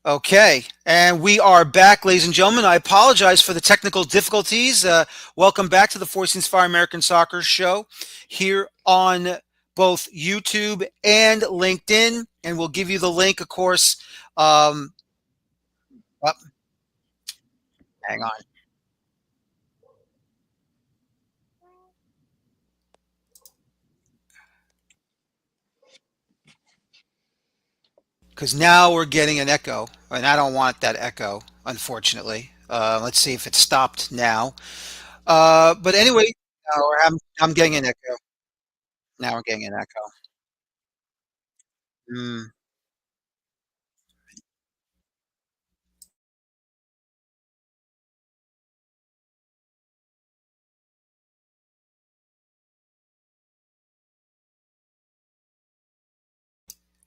Okay, and we are back, ladies and gentlemen. I apologize for the technical difficulties. Welcome back to the Four Seasons Fire American Soccer Show here on both YouTube and LinkedIn, and we'll give you the link, of course. Um, oh, hang on, because now we're getting an echo, and I don't want that echo, unfortunately. Let's see if it stopped now. But anyway, I'm getting an echo. Now we're getting an echo. Hmm.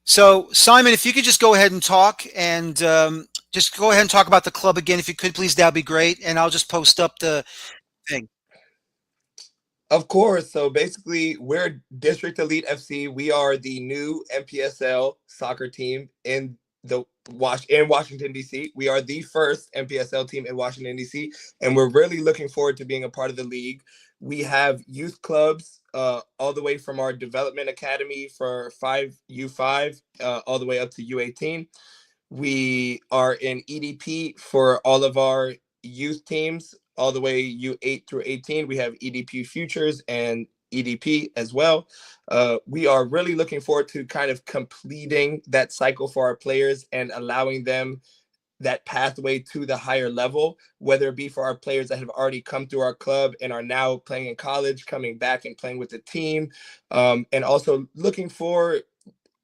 So, Simon, if you could just go ahead and talk and just go ahead and talk about the club again, if you could, please, that'd be great. And I'll just post up the thing. Of course. So basically, we're District Elite FC. We are the new NPSL soccer team in Washington D.C. We are the first NPSL team in Washington D.C. and we're really looking forward to being a part of the league. We have youth clubs all the way from our development academy for 5U5 all the way up to U18. We are in EDP for all of our youth teams, all the way U8 through 18. We have EDP Futures and EDP as well. We are really looking forward to kind of completing that cycle for our players and allowing them that pathway to the higher level, whether it be for our players that have already come through our club and are now playing in college, coming back and playing with the team, and also looking for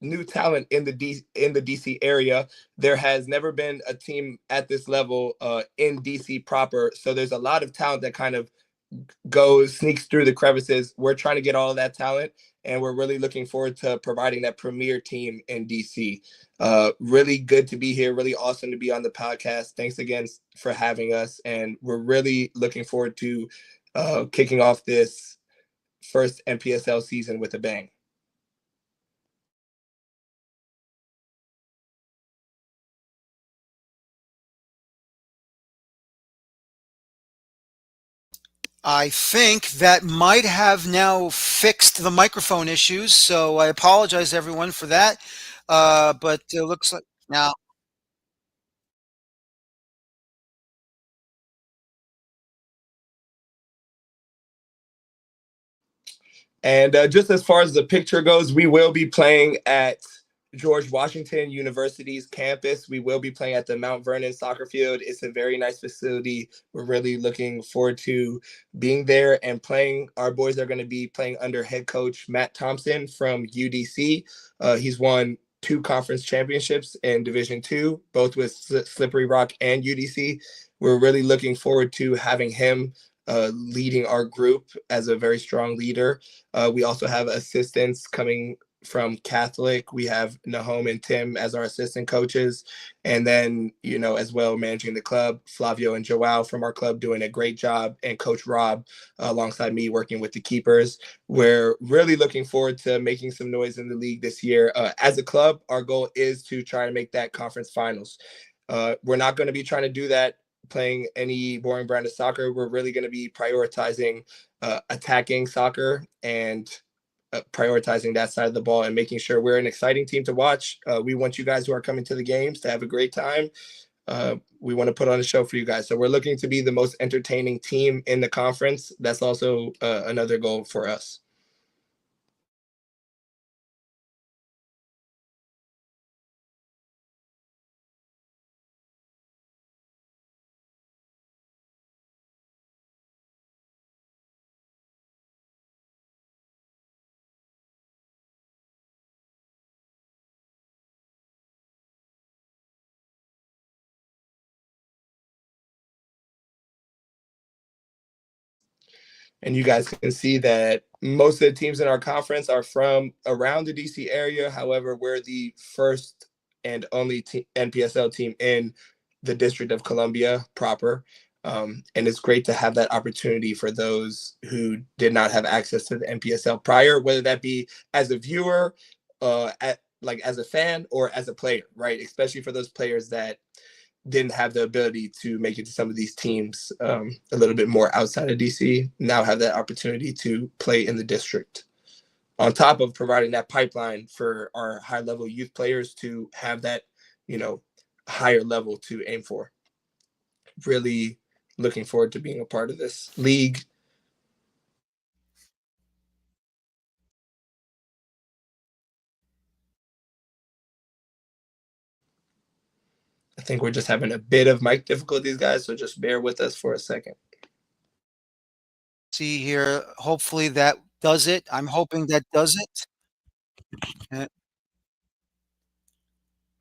new talent in the DC area. There has never been a team at this level in DC proper, so there's a lot of talent that kind of goes sneaks through the crevices. We're trying to get all of that talent, and we're really looking forward to providing that premier team in DC. Really good to be here. Really awesome to be on the podcast. Thanks again for having us, and we're really looking forward to kicking off this first NPSL season with a bang. I think that might have now fixed the microphone issues. So I apologize, everyone, for that. But it looks like now. And just as far as the picture goes, we will be playing at George Washington University's campus. We will be playing at the Mount Vernon soccer field. It's a very nice facility. We're really looking forward to being there and playing. Our boys are going to be playing under head coach Matt Thompson from UDC. He's won two conference championships in Division Two, both with Slippery Rock and UDC. We're really looking forward to having him leading our group as a very strong leader. We also have assistants coming from Catholic. We have Nahom and Tim as our assistant coaches. And then, as well, managing the club, Flavio and Joao from our club doing a great job, and Coach Rob alongside me working with the keepers. We're really looking forward to making some noise in the league this year. As a club, our goal is to try and make that conference finals. We're not going to be trying to do that playing any boring brand of soccer. We're really going to be prioritizing attacking soccer and prioritizing that side of the ball and making sure we're an exciting team to watch. We want you guys who are coming to the games to have a great time. We want to put on a show for you guys. So we're looking to be the most entertaining team in the conference. That's also another goal for us. And you guys can see that most of the teams in our conference are from around the DC area. However, we're the first and only NPSL team in the District of Columbia proper. And it's great to have that opportunity for those who did not have access to the NPSL prior, whether that be as a viewer, like as a fan or as a player, right? Especially for those players that didn't have the ability to make it to some of these teams a little bit more outside of DC, now have that opportunity to play in the district. On top of providing that pipeline for our high level youth players to have that, you know, higher level to aim for. Really looking forward to being a part of this league. I think we're just having a bit of mic difficulties, guys, so just bear with us for a second. See here, hopefully that does it. I'm hoping that does it. Uh,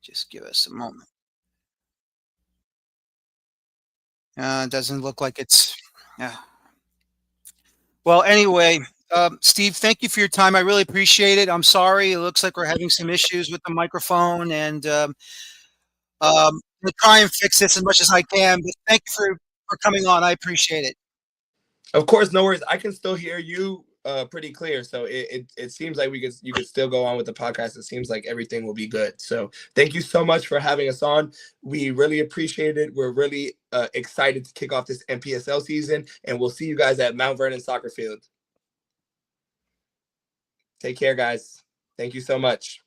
Just give us a moment. It doesn't look like it's. Yeah. Well, anyway, Steve, thank you for your time. I really appreciate it. I'm sorry. It looks like we're having some issues with the microphone, and I'm try and fix this as much as I can. But thank you for coming on. I appreciate it. Of course, no worries. I can still hear you pretty clear. So it seems like you could still go on with the podcast. It seems like everything will be good. So thank you so much for having us on. We really appreciate it. We're really excited to kick off this NPSL season, and we'll see you guys at Mount Vernon Soccer Field. Take care, guys. Thank you so much.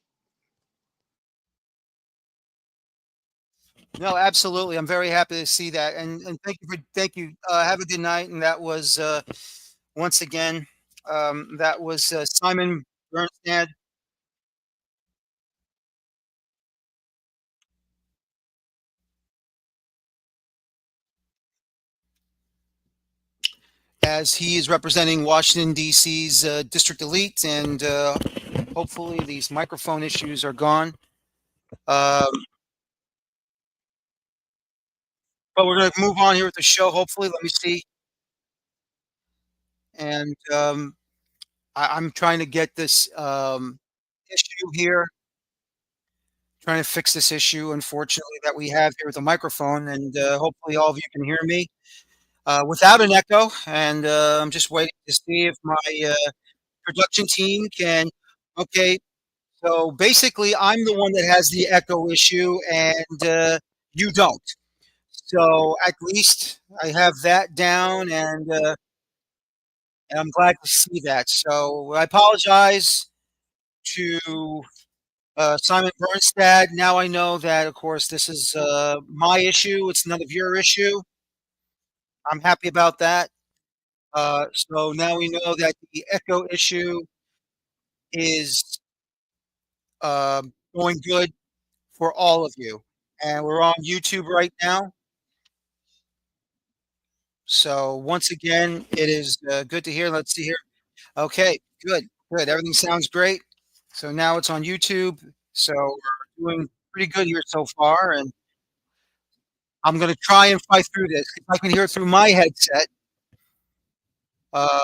No, absolutely. I'm very happy to see that, and thank you. Have a good night. And that was once again that was Simon Bernstad. As he is representing Washington, D.C.'s District Elite, and hopefully these microphone issues are gone. Um, but we're going to move on here with the show, hopefully. Let me see. And I'm trying to get this issue here, trying to fix this issue, unfortunately, that we have here with the microphone. And hopefully all of you can hear me without an echo. And I'm just waiting to see if my production team can. Okay, so basically, I'm the one that has the echo issue, and you don't. So at least I have that down, and I'm glad to see that. So I apologize to Simon Bernstad. Now I know that, of course, this is my issue. It's none of your issue. I'm happy about that. So now we know that the echo issue is going good for all of you. And we're on YouTube right now. So once again, it is good to hear. Let's see here. Okay, good, good. Everything sounds great. So now it's on YouTube. So we're doing pretty good here so far. And I'm going to try and fight through this. If I can hear it through my headset,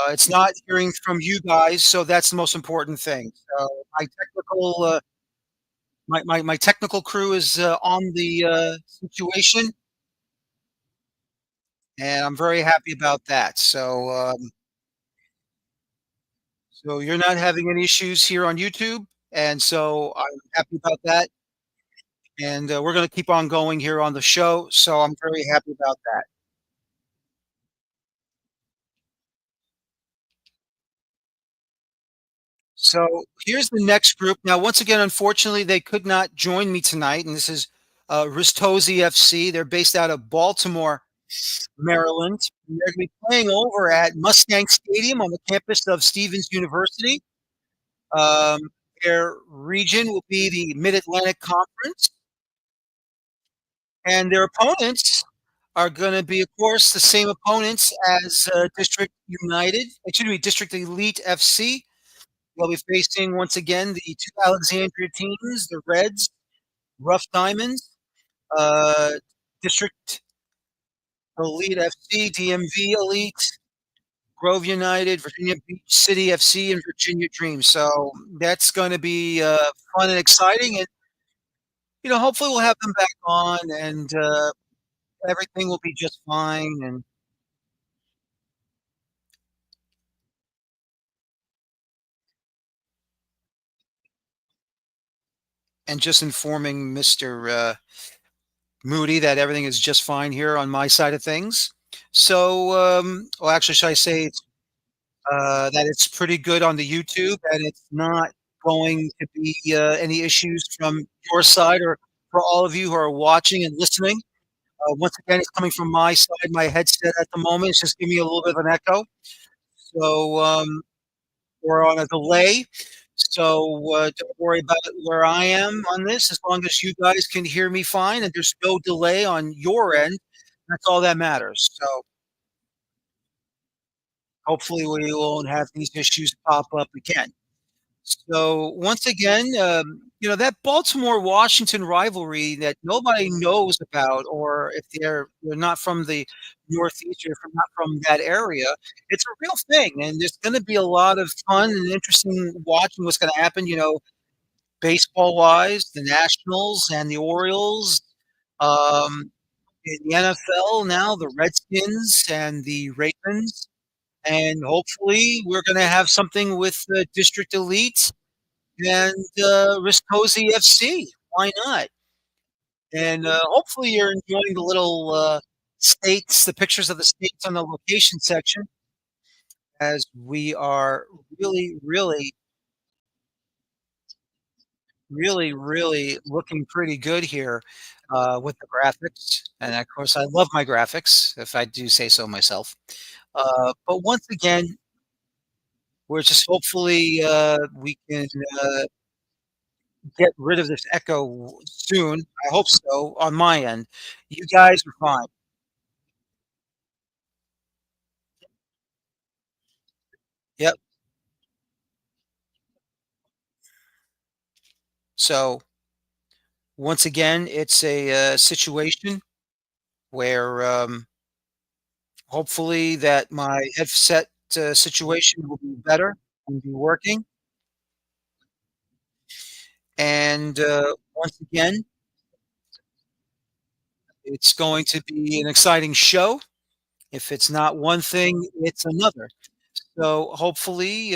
it's not hearing from you guys. So that's the most important thing. So my technical crew is on the situation, and I'm very happy about that. So you're not having any issues here on YouTube, and so I'm happy about that. And we're going to keep on going here on the show. So I'm very happy about that. So here's the next group. Now, once again, unfortunately, they could not join me tonight, and this is Ristosi FC. They're based out of Baltimore, Maryland. And they're going to be playing over at Mustang Stadium on the campus of Stevens University. Um, their region will be the Mid Atlantic Conference, and their opponents are going to be, of course, the same opponents as District United, excuse me, District Elite FC. They'll be facing once again the two Alexandria teams, the Reds, Rough Diamonds, uh, District Elite FC, DMV Elite, Grove United, Virginia Beach City FC, and Virginia Dreams. So that's going to be fun and exciting, and hopefully we'll have them back on, and everything will be just fine. And and just informing Mr. Moody that everything is just fine here on my side of things. So, well, actually, should I say that it's pretty good on the YouTube, and it's not going to be any issues from your side or for all of you who are watching and listening. Once again, it's coming from my side, my headset at the moment. It's just giving me a little bit of an echo. So, we're on a delay. So, don't worry about where I am on this. As long as you guys can hear me fine and there's no delay on your end, that's all that matters. So, hopefully, we won't have these issues pop up again. So once again, that Baltimore Washington rivalry that nobody knows about, or if they're not from the Northeast or from not from that area, it's a real thing, and there's going to be a lot of fun and interesting watching what's going to happen. Baseball wise, the Nationals and the Orioles. Um, in the NFL now, the Redskins and the Ravens, and hopefully we're going to have something with the District Elite and Riscosi FC. Why not? And hopefully you're enjoying the little states, the pictures of the states on the location section, as we are really, really, really, really looking pretty good here with the graphics. And of course, I love my graphics, if I do say so myself. But once again, we're just hopefully we can get rid of this echo soon. I hope so on my end. You guys are fine. Yep. So once again, it's a situation where hopefully that my headset situation will be better and be working. And once again, it's going to be an exciting show. If it's not one thing, it's another. So hopefully,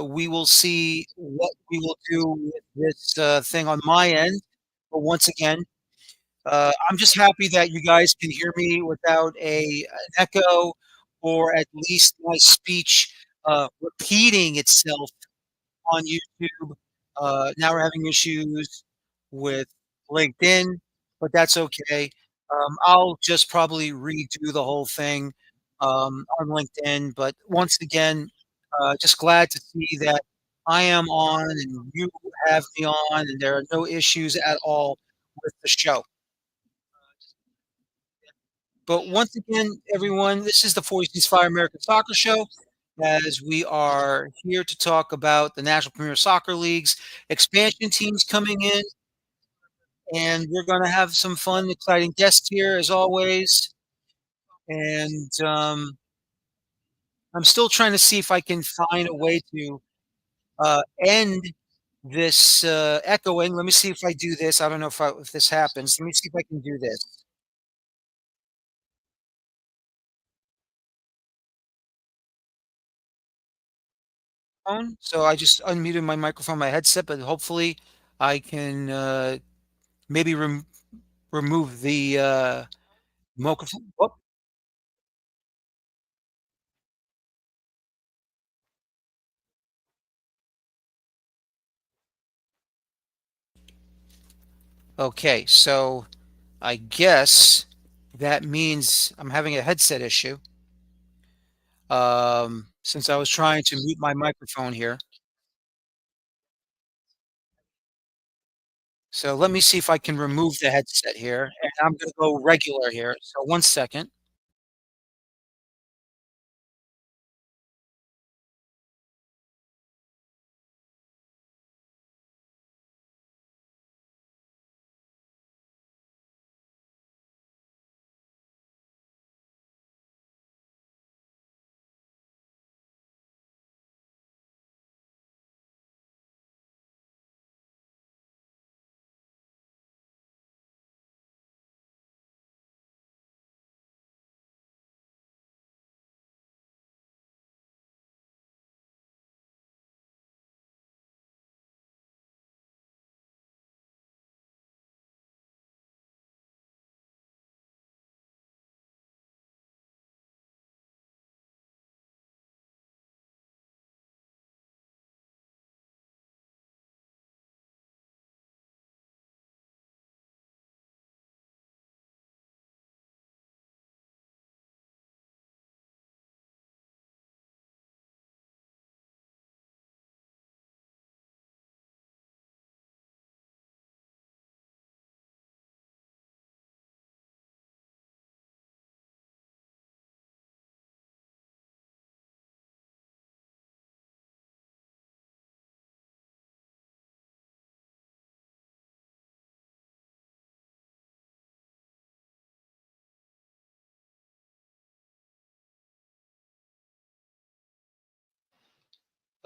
we will see what we will do with this thing on my end. But once again, I'm just happy that you guys can hear me without an echo or at least my speech repeating itself on YouTube. Now we're having issues with LinkedIn, but that's okay. I'll just probably redo the whole thing on LinkedIn. But once again, just glad to see that I am on and you have me on, and there are no issues at all with the show. But once again, everyone, this is the Four Fire American Soccer Show, as we are here to talk about the National Premier Soccer League's expansion teams coming in, and we're going to have some fun, exciting guests here as always. And I'm still trying to see if I can find a way to end this echoing. Let me see if I do this. I don't know if this happens. Let me see if I can do this. So I just unmuted my microphone, my headset, but hopefully I can maybe remove the microphone. Oh, okay, so I guess that means I'm having a headset issue. Since I was trying to mute my microphone here. So let me see if I can remove the headset here, and I'm going to go regular here. So one second.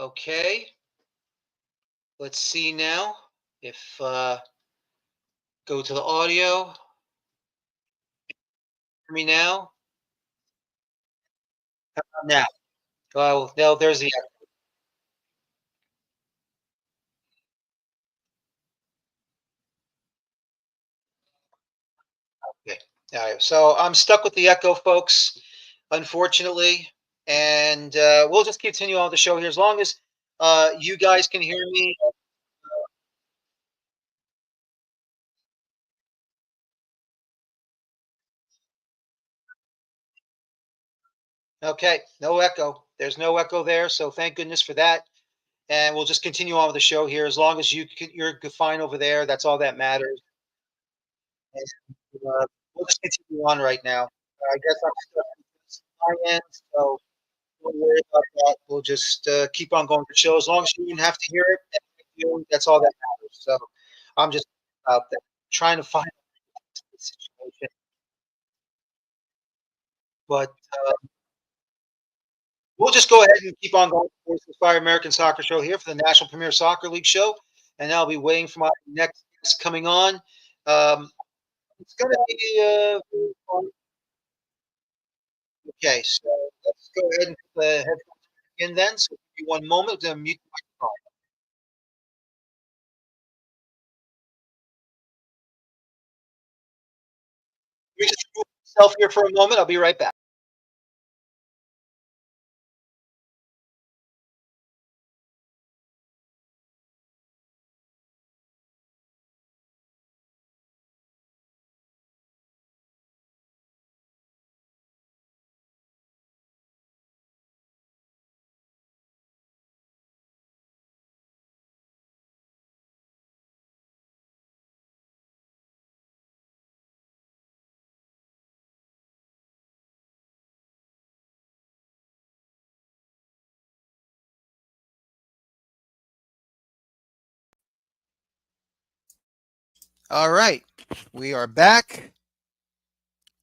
Okay. Let's see now if go to the audio. Hear me now? Now. Oh, no, there's the okay. All right. So I'm stuck with the echo, folks, unfortunately. And we'll just continue on the show here as long as you guys can hear me. Okay. No echo. There's no echo there. So thank goodness for that. And we'll just continue on with the show here as long as you're fine over there. That's all that matters. And, we'll just continue on right now. I guess I'm stuck on my end. So don't worry about that. We'll just keep on going with the show as long as you didn't have to hear it. And you, that's all that matters. So I'm just out there trying to find the situation. But we'll just go ahead and keep on going with the Fire American Soccer Show here for the National Premier Soccer League show. And I'll be waiting for my next guest coming on. It's going to be okay. So let's go ahead and put the headphones in then. So give me one moment to mute the microphone. Let me just remove myself here for a moment. I'll be right back. All right. We are back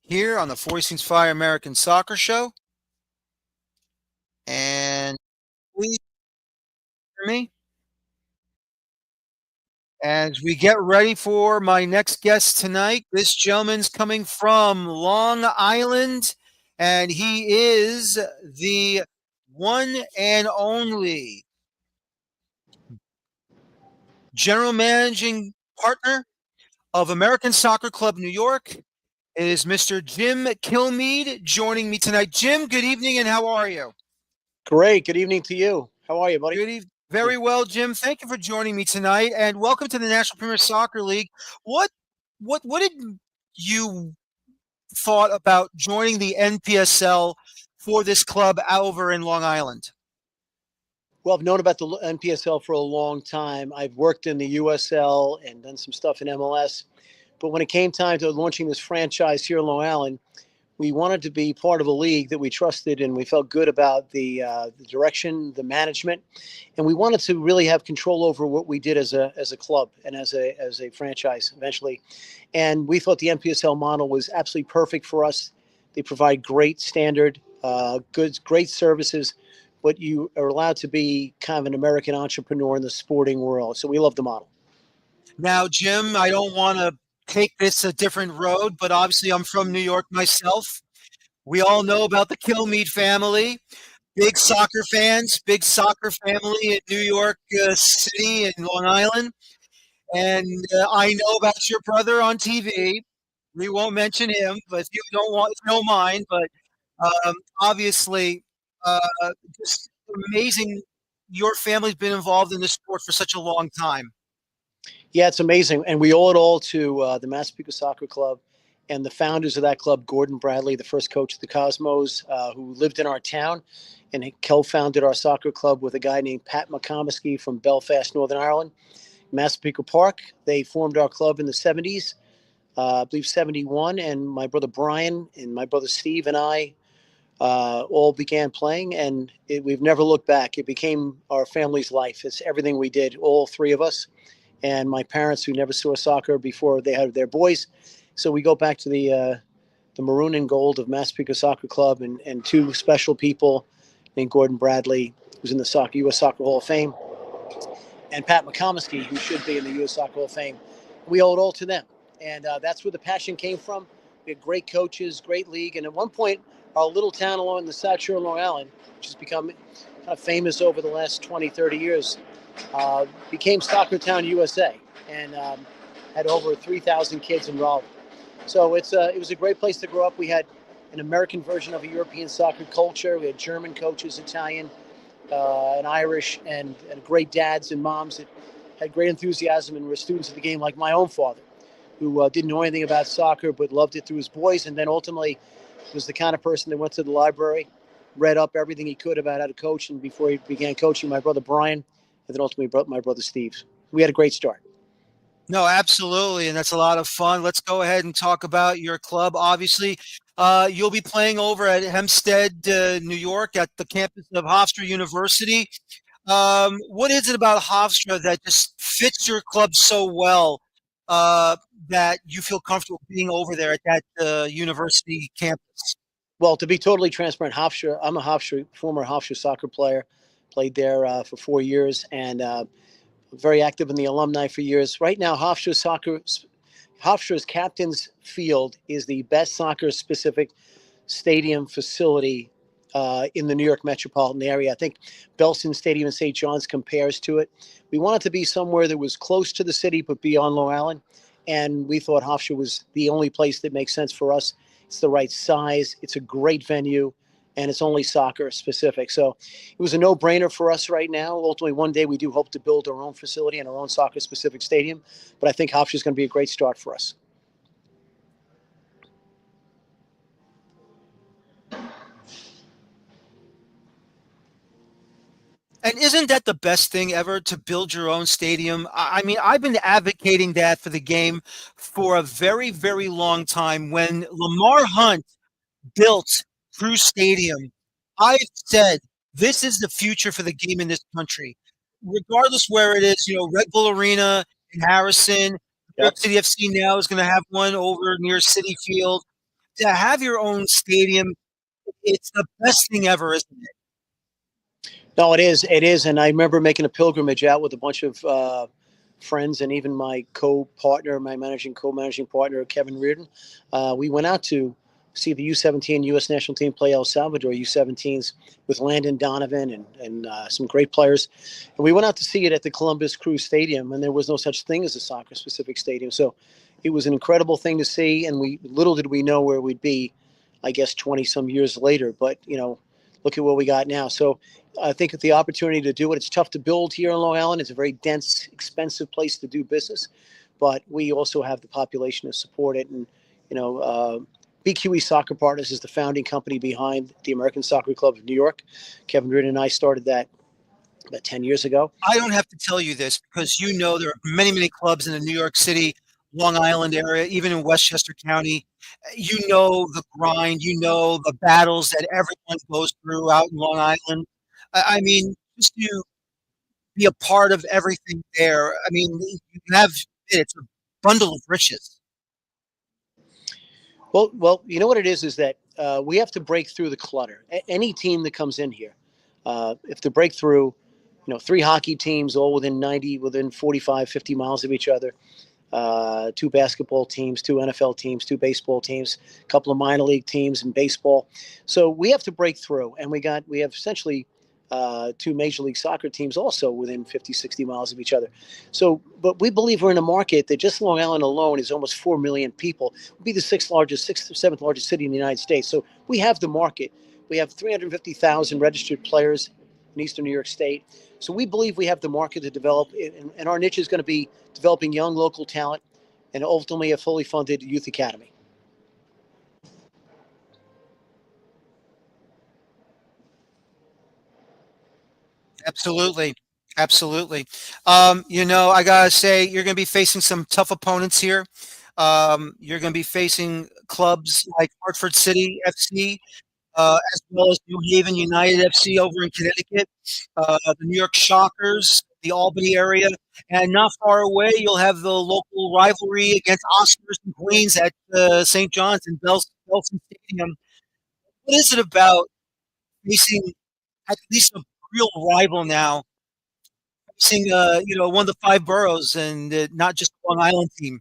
here on the Four Fire American Soccer Show. And please hear me as we get ready for my next guest tonight. This gentleman's coming from Long Island, and he is the one and only general managing partner of American Soccer Club New York. It is Mr. Jim Kilmeade joining me tonight. Jim, good evening, and how are you? Great. Good evening to you. How are you, buddy? Good evening. Very well, Jim. Thank you for joining me tonight, and welcome to the National Premier Soccer League. What, what did you thought about joining the NPSL for this club over in Long Island? Well, I've known about the NPSL for a long time. I've worked in the USL and done some stuff in MLS. But when it came time to launching this franchise here in Long Island, we wanted to be part of a league that we trusted and we felt good about the direction, the management, and we wanted to really have control over what we did as a club and as a franchise eventually. And we thought the NPSL model was absolutely perfect for us. They provide great standard, goods, great services, but you are allowed to be kind of an American entrepreneur in the sporting world. So we love the model. Now, Jim, I don't want to take this a different road, but obviously I'm from New York myself. We all know about the Kilmeade family. Big soccer fans, big soccer family in New York City and Long Island. And I know about your brother on TV. We won't mention him, but if you don't mind. But obviously, uh, just amazing. Your family's been involved in this sport for such a long time. Yeah, it's amazing. And we owe it all to the Massapequa Soccer Club and the founders of that club, Gordon Bradley, the first coach of the Cosmos, who lived in our town and he co-founded our soccer club with a guy named Pat McComiskey from Belfast, Northern Ireland. Massapequa Park, they formed our club in the 70s, I believe 71. And my brother Brian and my brother Steve and I all began playing, and we've never looked back. It became our family's life. It's everything we did, all three of us and my parents who never saw soccer before they had their boys. So we go back to the maroon and gold of Massapequa Soccer Club and two special people named Gordon Bradley who's in the U.S. Soccer Hall of Fame, and Pat McComiskey, who should be in the U.S. Soccer Hall of Fame. We owe it all to them. And that's where the passion came from. We had great coaches, great league. And at one point, our little town along the South Shore of Long Island, which has become kind of famous over the last 20, 30 years, became Soccer Town USA, and had over 3,000 kids enrolled. So it was a great place to grow up. We had an American version of a European soccer culture. We had German coaches, Italian, and Irish, and great dads and moms that had great enthusiasm and were students of the game, like my own father, who didn't know anything about soccer but loved it through his boys, and then ultimately was the kind of person that went to the library, read up everything he could about how to coach, and before he began coaching, my brother Brian, and then ultimately my brother Steve. We had a great start. No, absolutely, and that's a lot of fun. Let's go ahead and talk about your club. Obviously, you'll be playing over at Hempstead, New York, at the campus of Hofstra University. What is it about Hofstra that just fits your club so well uh, that you feel comfortable being over there at that university campus? Well, to be totally transparent, Hofstra, I'm a former Hofstra soccer player, played there for 4 years, and very active in the alumni for years. Right now, Hofstra's Captain's Field is the best soccer-specific stadium facility in the New York metropolitan area. I think Belson Stadium in St. John's compares to it. We wanted to be somewhere that was close to the city but beyond Long Island, and we thought Hofstra was the only place that makes sense for us. It's the right size. It's a great venue, and it's only soccer specific. So it was a no-brainer for us right now. Ultimately, one day we do hope to build our own facility and our own soccer specific stadium, but I think Hofstra is going to be a great start for us. And isn't that the best thing ever, to build your own stadium? I mean, I've been advocating that for the game for a very, very long time. When Lamar Hunt built Crew Stadium, I've said this is the future for the game in this country, regardless where it is. Red Bull Arena in Harrison, New York Yep. City FC now is going to have one over near City Field. To have your own stadium, it's the best thing ever, isn't it? No, it is. It is. And I remember making a pilgrimage out with a bunch of friends and even my co-partner, my co-managing partner, Kevin Reardon. We went out to see the U17 U.S. national team play El Salvador U17s with Landon Donovan and some great players. And we went out to see it at the Columbus Crew Stadium, and there was no such thing as a soccer-specific stadium. So it was an incredible thing to see, and little did we know where we'd be, I guess, 20-some years later. But, look at what we got now. So I think the opportunity to do it, it's tough to build here in Long Island. It's a very dense, expensive place to do business, but we also have the population to support it. And, BQE Soccer Partners is the founding company behind the American Soccer Club of New York. Kevin Reardon and I started that about 10 years ago. I don't have to tell you this, because there are many, many clubs in the New York City, Long Island area, even in Westchester County. You know the grind, you know the battles that everyone goes through out in Long Island. I mean, just to be a part of everything there. I mean, it's a bundle of riches. Well, you know what it is that we have to break through the clutter. Any team that comes in here, if to break through, three hockey teams all within 45, 50 miles of each other, two basketball teams, two NFL teams, two baseball teams, a couple of minor league teams in baseball. So we have to break through, and we have essentially two major league soccer teams also within 50, 60 miles of each other. So, but we believe we're in a market that just Long Island alone is almost 4 million people. We'll be the sixth or seventh largest city in the United States. So we have the market. We have 350,000 registered players in Eastern New York State. So we believe we have the market to develop, and our niche is going to be developing young local talent and ultimately a fully funded youth academy. Absolutely. Absolutely. I gotta say, you're going to be facing some tough opponents here. You're going to be facing clubs like Hartford City FC, as well as New Haven United FC over in Connecticut, the New York Shockers, the Albany area, and not far away, you'll have the local rivalry against Oscars and Queens at St. John's and Belson Stadium. What is it about facing at least a real rival now, seeing one of the five boroughs and not just a Long Island team.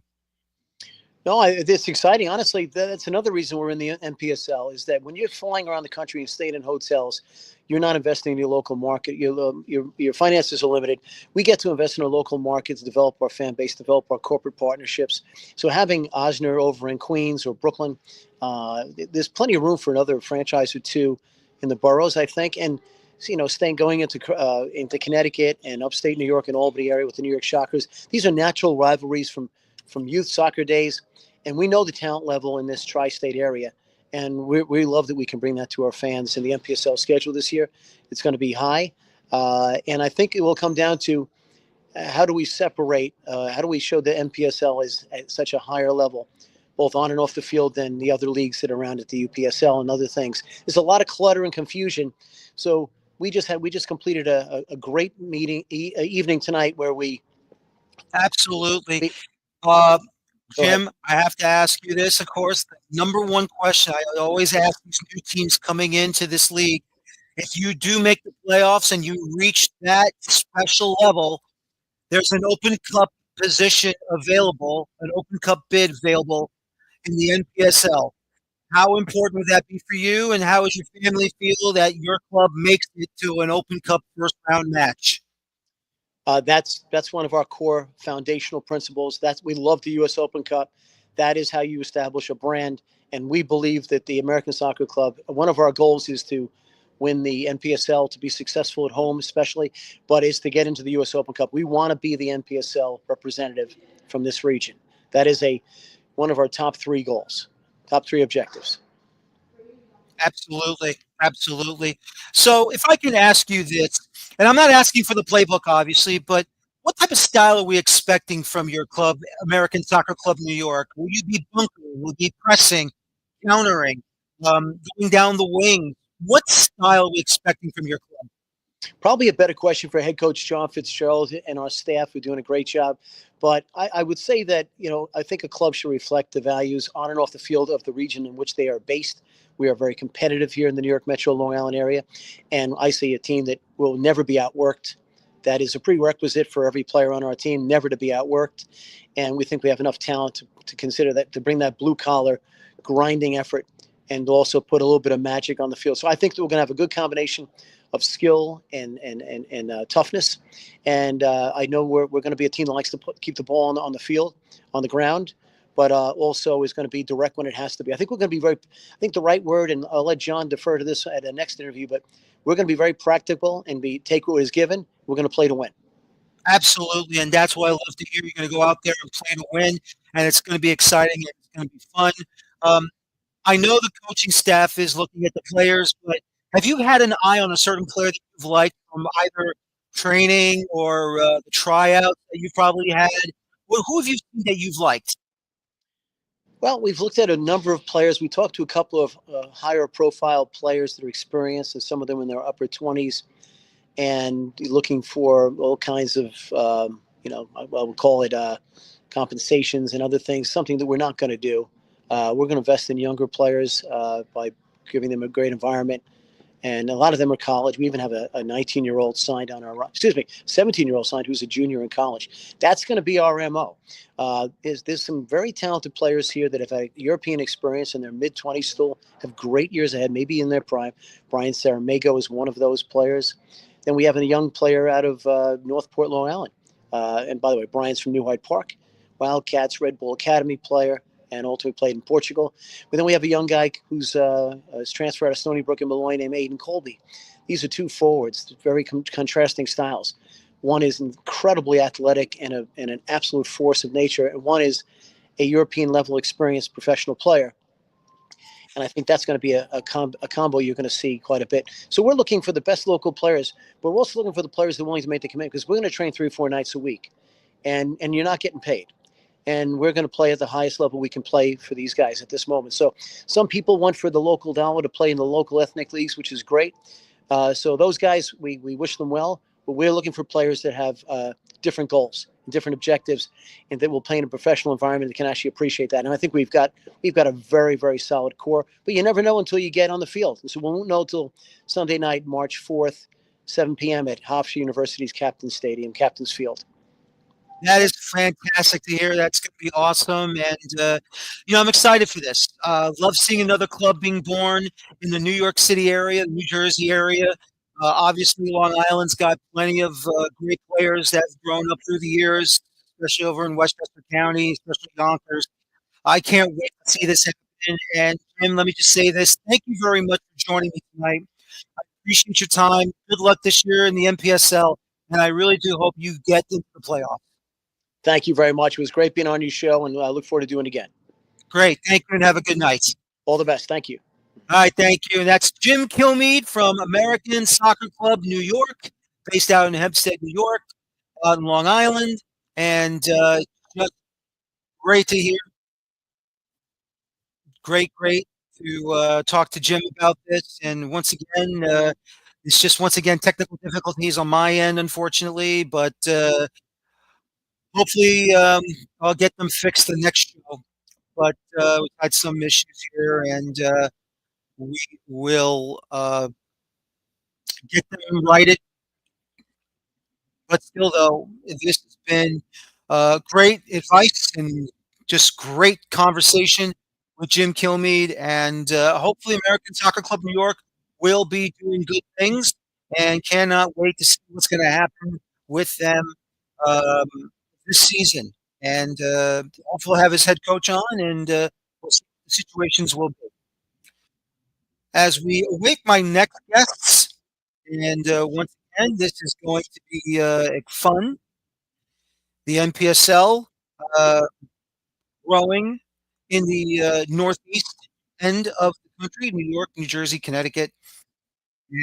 No, it's exciting. Honestly, that's another reason we're in the NPSL is that when you're flying around the country and staying in hotels, you're not investing in your local market. Your finances are limited. We get to invest in our local markets, develop our fan base, develop our corporate partnerships. So having Osner over in Queens or Brooklyn, there's plenty of room for another franchise or two in the boroughs, I think. And staying going into Connecticut and upstate New York and Albany area with the New York Shockers. These are natural rivalries from youth soccer days. And we know the talent level in this tri-state area. And we love that we can bring that to our fans in the NPSL schedule this year. It's going to be high. And I think it will come down to how do we separate, how do we show the NPSL is at such a higher level, both on and off the field than the other leagues that are around at the UPSL and other things. There's a lot of clutter and confusion. So we just completed a great evening tonight where we Absolutely. Jim, I have to ask you this, of course. The number one question I always ask these new teams coming into this league: if you do make the playoffs and you reach that special level, there's an Open Cup position available, an Open Cup bid available in the NPSL. How important would that be for you, and how does your family feel that your club makes it to an Open Cup first round match? That's one of our core foundational principles. We love the U.S. Open Cup. That is how you establish a brand, and we believe that the American Soccer Club. One of our goals is to win the NPSL, to be successful at home, especially, but is to get into the U.S. Open Cup. We want to be the NPSL representative from this region. That is one of our top three goals, top three objectives. Absolutely. Absolutely. So if I can ask you this, and I'm not asking for the playbook, obviously, but what type of style are we expecting from your club, American Soccer Club New York? Will you be bunkering? Will you be pressing, countering, going down the wing? What style are we expecting from your club? Probably a better question for head coach John Fitzgerald and our staff, who are doing a great job. But I would say that, I think a club should reflect the values on and off the field of the region in which they are based. We are very competitive here in the New York Metro Long Island area. And I see a team that will never be outworked. That is a prerequisite for every player on our team, never to be outworked. And we think we have enough talent to consider that, to bring that blue collar grinding effort and also put a little bit of magic on the field. So I think that we're going to have a good combination of skill and toughness. And I know we're going to be a team that likes to keep the ball on the field, on the ground, but also is going to be direct when it has to be. I think we're going to be I think the right word, and I'll let John defer to this at the next interview, but we're going to be very practical and take what is given. We're going to play to win. Absolutely. And that's what I love to hear. You're going to go out there and play to win, and it's going to be exciting and it's going to be fun. I know the coaching staff is looking at the players, but have you had an eye on a certain player that you've liked from either training or the tryouts that you've probably had? Who have you seen that you've liked? Well, we've looked at a number of players. We talked to a couple of higher profile players that are experienced, and some of them in their upper 20s, and looking for all kinds of, I would call it compensations and other things, something that we're not going to do. We're going to invest in younger players by giving them a great environment. And a lot of them are college. We even have a 19-year-old signed on our, 17-year-old signed who's a junior in college. That's going to be our MO. There's some very talented players here that have had European experience in their mid-20s, still have great years ahead, maybe in their prime. Brian Saramago is one of those players. Then we have a young player out of Northport, Long Island. And by the way, Brian's from New Hyde Park, Wildcats, Red Bull Academy player, and ultimately played in Portugal. But then we have a young guy who's transferred out of Stony Brook and Malloy named Aiden Colby. These are two forwards, very contrasting styles. One is incredibly athletic and an absolute force of nature, and one is a European level experienced professional player. And I think that's going to be a combo you're going to see quite a bit. So we're looking for the best local players, but we're also looking for the players that are willing to make the commitment, because we're going to train 3 or 4 nights a week, and you're not getting paid. And we're going to play at the highest level we can play for these guys at this moment. So some people want for the local dollar to play in the local ethnic leagues, which is great. So those guys, we wish them well, but we're looking for players that have different goals and different objectives, and that will play in a professional environment that can actually appreciate that. And I think we've got a very, very solid core, but you never know until you get on the field. And so we won't know until Sunday night, March 4th, 7 p.m. at Hofstra University's Captain's Field. That is fantastic to hear. That's going to be awesome. And, I'm excited for this. Love seeing another club being born in the New York City area, the New Jersey area. Obviously, Long Island's got plenty of great players that have grown up through the years, especially over in Westchester County, especially Yonkers. I can't wait to see this happen. And, Jim, let me just say this. Thank you very much for joining me tonight. I appreciate your time. Good luck this year in the NPSL. And I really do hope you get into the playoffs. Thank you very much. It was great being on your show, and I look forward to doing it again. Great. Thank you, and have a good night. All the best. Thank you. All right, thank you. And that's Jim Kilmeade from American Soccer Club New York, based out in Hempstead, New York, out in Long Island. And just great to hear. Great to talk to Jim about this. And once again, it's just once again technical difficulties on my end, unfortunately. But hopefully, I'll get them fixed the next show. But we've had some issues here, and we will get them righted. But still, though, this has been great advice and just great conversation with Jim Kilmeade. And hopefully, American Soccer Club New York will be doing good things, and cannot wait to see what's going to happen with them um, this season. And hopefully, we'll have his head coach on, and we'll see what the situations will be. As we await my next guests, and once again, this is going to be fun. The NPSL uh, growing in the northeast end of the country, New York, New Jersey, Connecticut,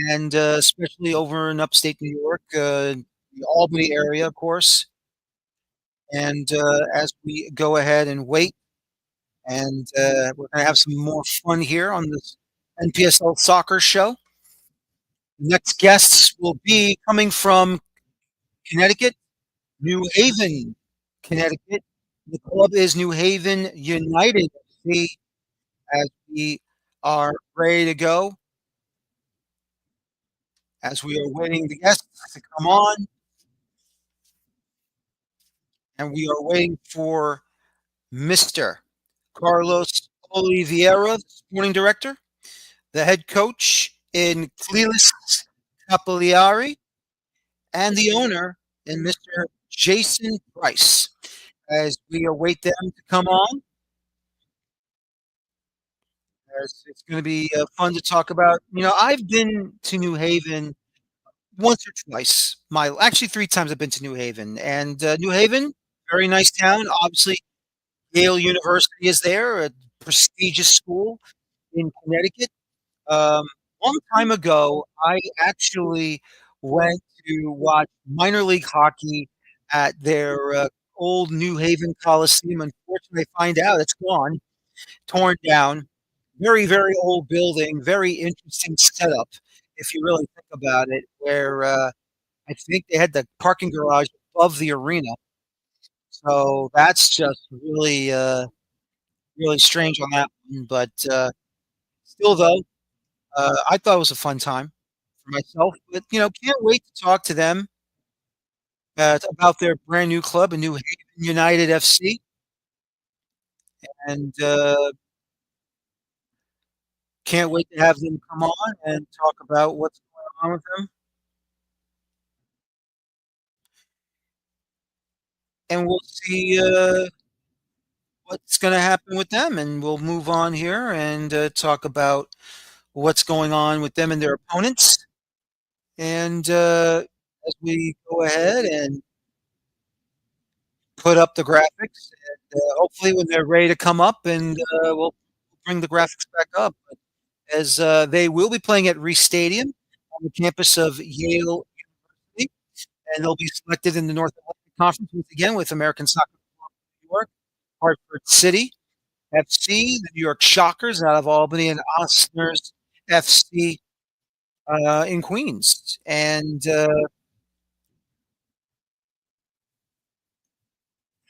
and especially over in upstate New York, the Albany area, of course. And as we go ahead and wait, and we're going to have some more fun here on this NPSL soccer show. Next guests will be coming from Connecticut, New Haven, Connecticut. The club is New Haven United FC. As we are ready to go, as we are waiting the guests to come on, and we are waiting for Mr. Carlos Oliveira, the sporting director, the head coach in Clelis Cappellari, and the owner in Mr. Jason Price. As we await them to come on, as it's going to be fun to talk about. I've been to New Haven once or twice. Actually 3 times I've been to New Haven, and New Haven, very nice town. Obviously, Yale University is there, a prestigious school in Connecticut. Long time ago, I actually went to watch minor league hockey at their old New Haven Coliseum. Unfortunately, I find out it's gone, torn down. Very, very old building, very interesting setup, if you really think about it, where I think they had the parking garage above the arena. So that's just really, really strange on that one. But still, though, I thought it was a fun time for myself. But, can't wait to talk to them about their brand new club, a New Haven United FC. And can't wait to have them come on and talk about what's going on with them. And we'll see what's going to happen with them. And we'll move on here and talk about what's going on with them and their opponents. And as we go ahead and put up the graphics, and hopefully when they're ready to come up, and we'll bring the graphics back up. As they will be playing at Reese Stadium on the campus of Yale University, and they'll be selected in the North Atlantic Conference once again with American Soccer Club New York, Hartford City FC, the New York Shockers out of Albany, and Osners FC in Queens. And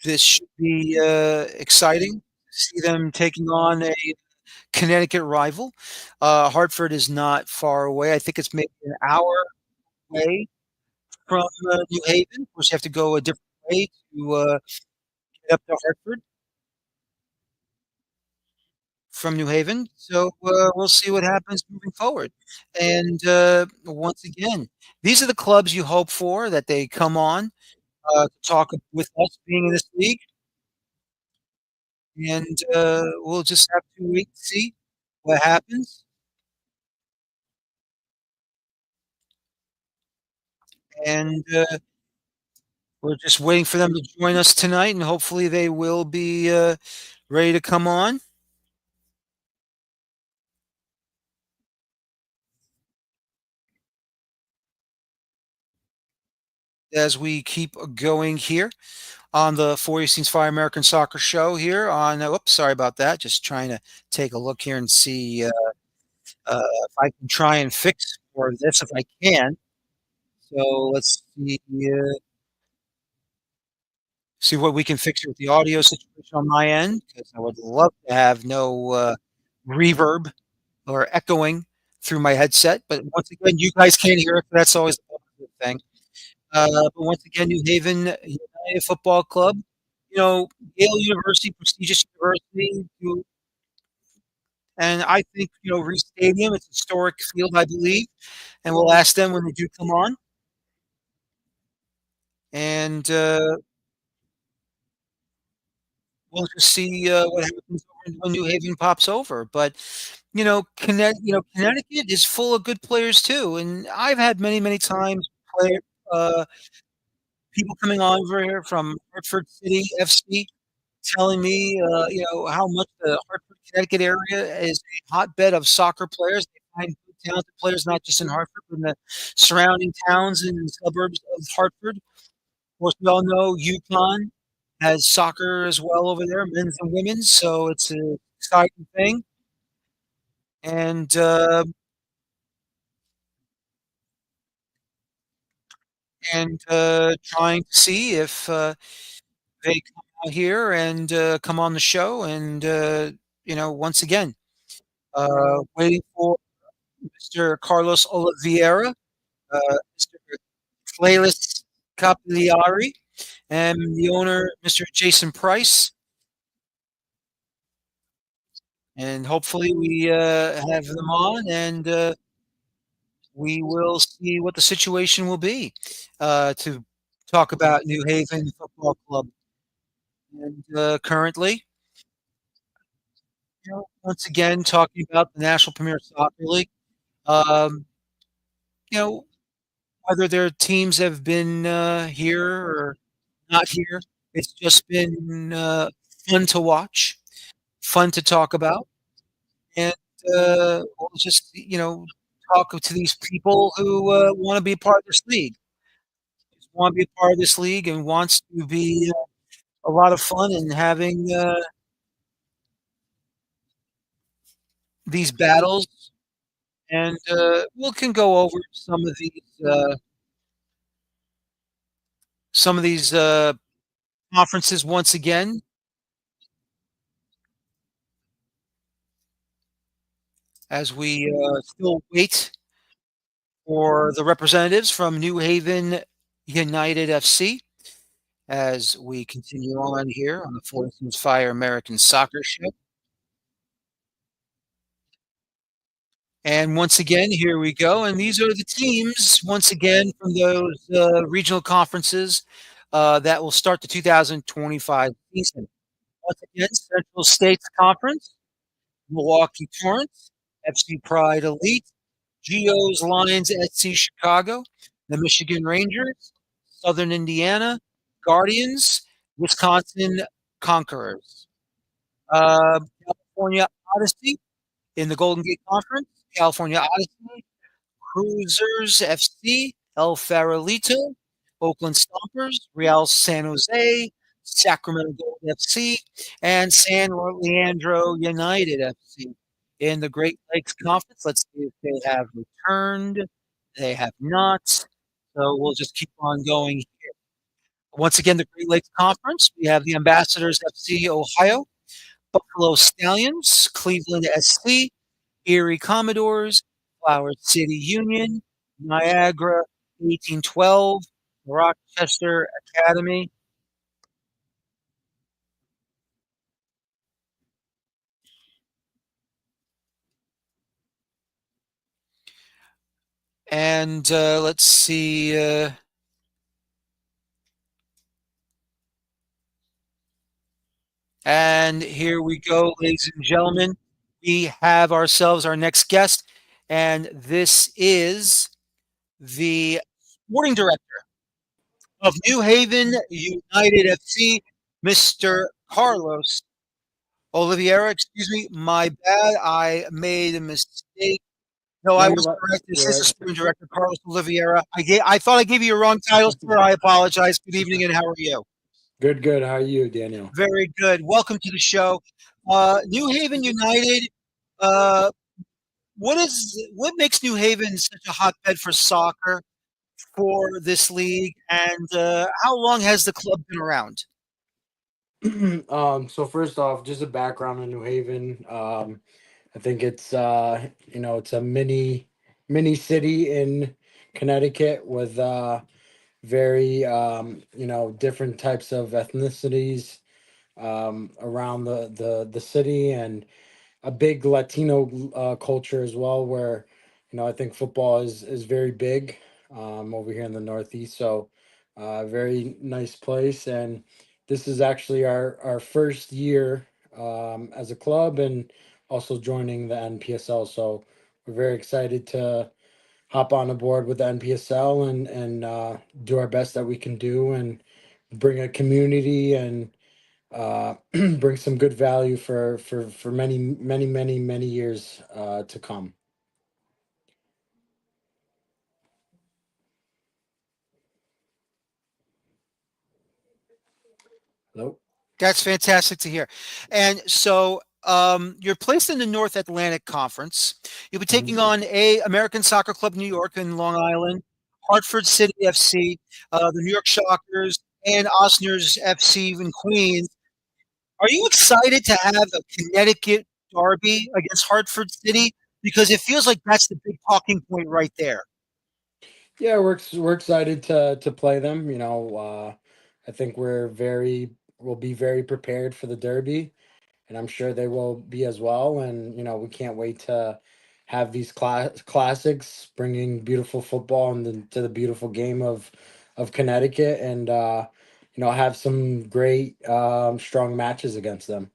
this should be exciting to see them taking on a Connecticut rival. Hartford is not far away. I think it's maybe an hour way from New Haven. Of course, you have to go a different way to get up to Hartford from New Haven. So we'll see what happens moving forward. And once again, these are the clubs you hope for that they come on to talk with us being in this league, and we'll just have to wait and see what happens. And we're just waiting for them to join us tonight, and hopefully they will be ready to come on as we keep going here on the Four Hastings Fire American Soccer Show here on. Oops, sorry about that. Just trying to take a look here and see if I can try and fix for this if I can. So let's see what we can fix with the audio situation on my end, because I would love to have no reverb or echoing through my headset. But once again, you guys can't hear it. That's always a positive thing. But once again, New Haven United Football Club, Yale University, prestigious university, and I think Reese Stadium, it's a historic field, I believe, and we'll ask them when they do come on, and we'll just see what happens when New Haven pops over. But Connecticut is full of good players too, and I've had many, many times uh, people coming on over here from Hartford City FC telling me, how much the Hartford, Connecticut area is a hotbed of soccer players. They find good, talented players not just in Hartford, but in the surrounding towns and suburbs of Hartford. Of course, we all know UConn has soccer as well over there, men's and women's, so it's an exciting thing. And trying to see if they come out here and come on the show. And once again, waiting for Mr. Carlos Oliveira, Mr. Flayless Capigliari, and the owner, Mr. Jason Price. And hopefully we have them on, and we will see what the situation will be to talk about New Haven Football Club. And currently, once again, talking about the National Premier Soccer League. Um, you know, whether their teams have been here or not here, it's just been fun to watch, fun to talk about, and we'll just talk to these people who want to be a part of this league, want to be a part of this league, and wants to be a lot of fun and having these battles. And we can go over uh, some of these conferences once again as we still wait for the representatives from New Haven United FC as we continue on here on the Fortunes Fire American Soccer Show. And once again, here we go. And these are the teams, once again, from those regional conferences that will start the 2025 season. Once again, Central States Conference, Milwaukee Torrents, FC Pride Elite, Geo's Lions SC Chicago, the Michigan Rangers, Southern Indiana, Guardians, Wisconsin Conquerors. California Odyssey in the Golden Gate Conference, California Odyssey, Cruisers FC, El Farolito, Oakland Stompers, Real San Jose, Sacramento Gold FC, and San Leandro United FC. In the Great Lakes Conference, let's see if they have returned. They have not. So we'll just keep on going here. Once again, the Great Lakes Conference, we have the Ambassadors FC Ohio, Buffalo Stallions, Cleveland SC, Erie Commodores, Flower City Union, Niagara 1812, Rochester Academy. And let's see. And here we go, ladies and gentlemen. We have ourselves our next guest, and this is the sporting director of New Haven United FC, Mr. Carlos Oliveira. Excuse me, my bad. I made a mistake. No, No, I you're was right. correct. This You're is the right. sporting director, Carlos Oliveira. I thought I gave you a wrong title, sir. I apologize. Good evening, and how are you? Good, good. How are you, Daniel? Very good. Welcome to the show. New Haven United. Uh, what makes New Haven such a hotbed for soccer for this league, and how long has the club been around? So first off, just a background on New Haven. I think it's it's a mini city in Connecticut with very different types of ethnicities around the city, and a big Latino culture as well, where I think football is very big over here in the Northeast. So, very nice place, and this is actually our first year as a club, and also joining the NPSL. So, we're very excited to hop on aboard with the NPSL and do our best that we can do and bring a community and bring some good value for many years to come. Hello. That's fantastic to hear. And so you're placed in the North Atlantic Conference. You'll be taking Mhm. on a American Soccer Club New York in Long Island, Hartford City FC, the New York Shockers, and Osners FC in Queens. Are you excited to have a Connecticut derby against Hartford City? Because it feels like that's the big talking point right there. Yeah, we're excited to play them. I think we'll be very prepared for the Derby, and I'm sure they will be as well. And we can't wait to have these classics, bringing beautiful football to the beautiful game of Connecticut, and have some great strong matches against them.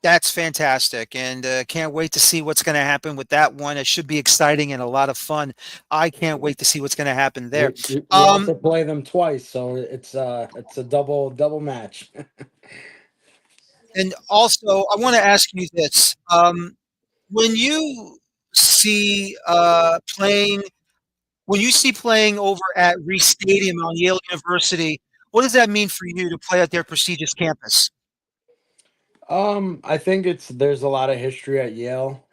That's fantastic, and can't wait to see what's going to happen with that one. It should be exciting and a lot of fun. I can't wait to see what's going to happen there. We Um, also play them twice, so it's a double match. and also, I want to ask you this: when you see playing, when you see playing over at Reese Stadium on Yale University, what does that mean for you to play at their prestigious campus? I think there's a lot of history at Yale,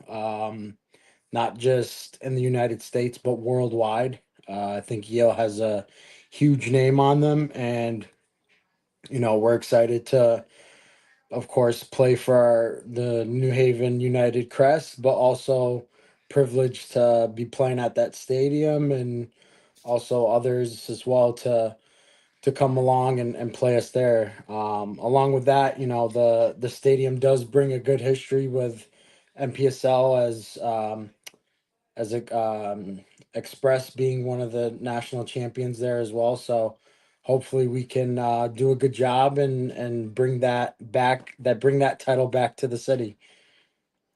not just in the United States but worldwide. I think Yale has a huge name on them, and we're excited to, of course, play for the New Haven United crest, but also privileged to be playing at that stadium, and also others as well to come along and play us there. Along with that, the stadium does bring a good history with NPSL as a Express being one of the national champions there as well. So hopefully we can do a good job and bring that title back to the city.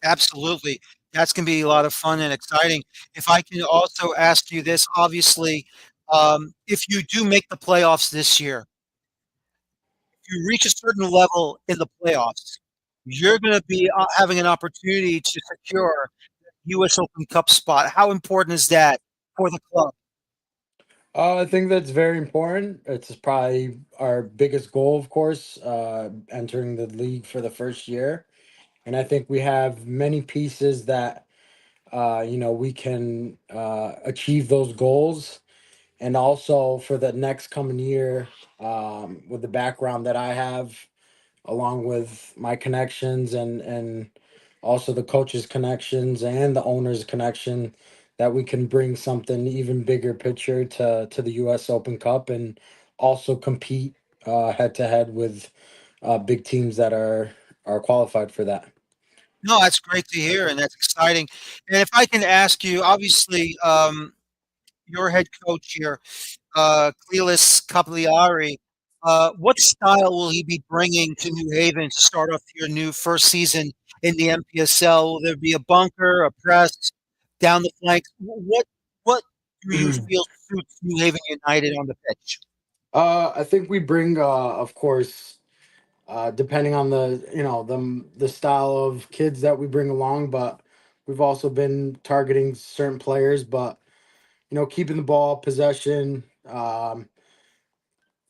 Absolutely. That's going to be a lot of fun and exciting. If I can also ask you this, obviously, if you do make the playoffs this year, if you reach a certain level in the playoffs, you're going to be having an opportunity to secure U.S. Open Cup spot. How important is that for the club? I think that's very important. It's probably our biggest goal, of course, entering the league for the first year. And I think we have many pieces that we can achieve those goals. And also for the next coming year, with the background that I have along with my connections and also the coaches' connections and the owners' connection, that we can bring something even bigger picture to the U.S. Open Cup and also compete head to head with big teams that are qualified for that. No, that's great to hear, and that's exciting. And if I can ask you, obviously, your head coach here, Clelis Cagliari, what style will he be bringing to New Haven to start off your new first season in the NPSL? Will there be a bunker, a press, down the flanks? What do you feel suits New Haven United on the pitch? I think we bring, of course, depending on the the style of kids that we bring along, but we've also been targeting certain players, but keeping the ball possession,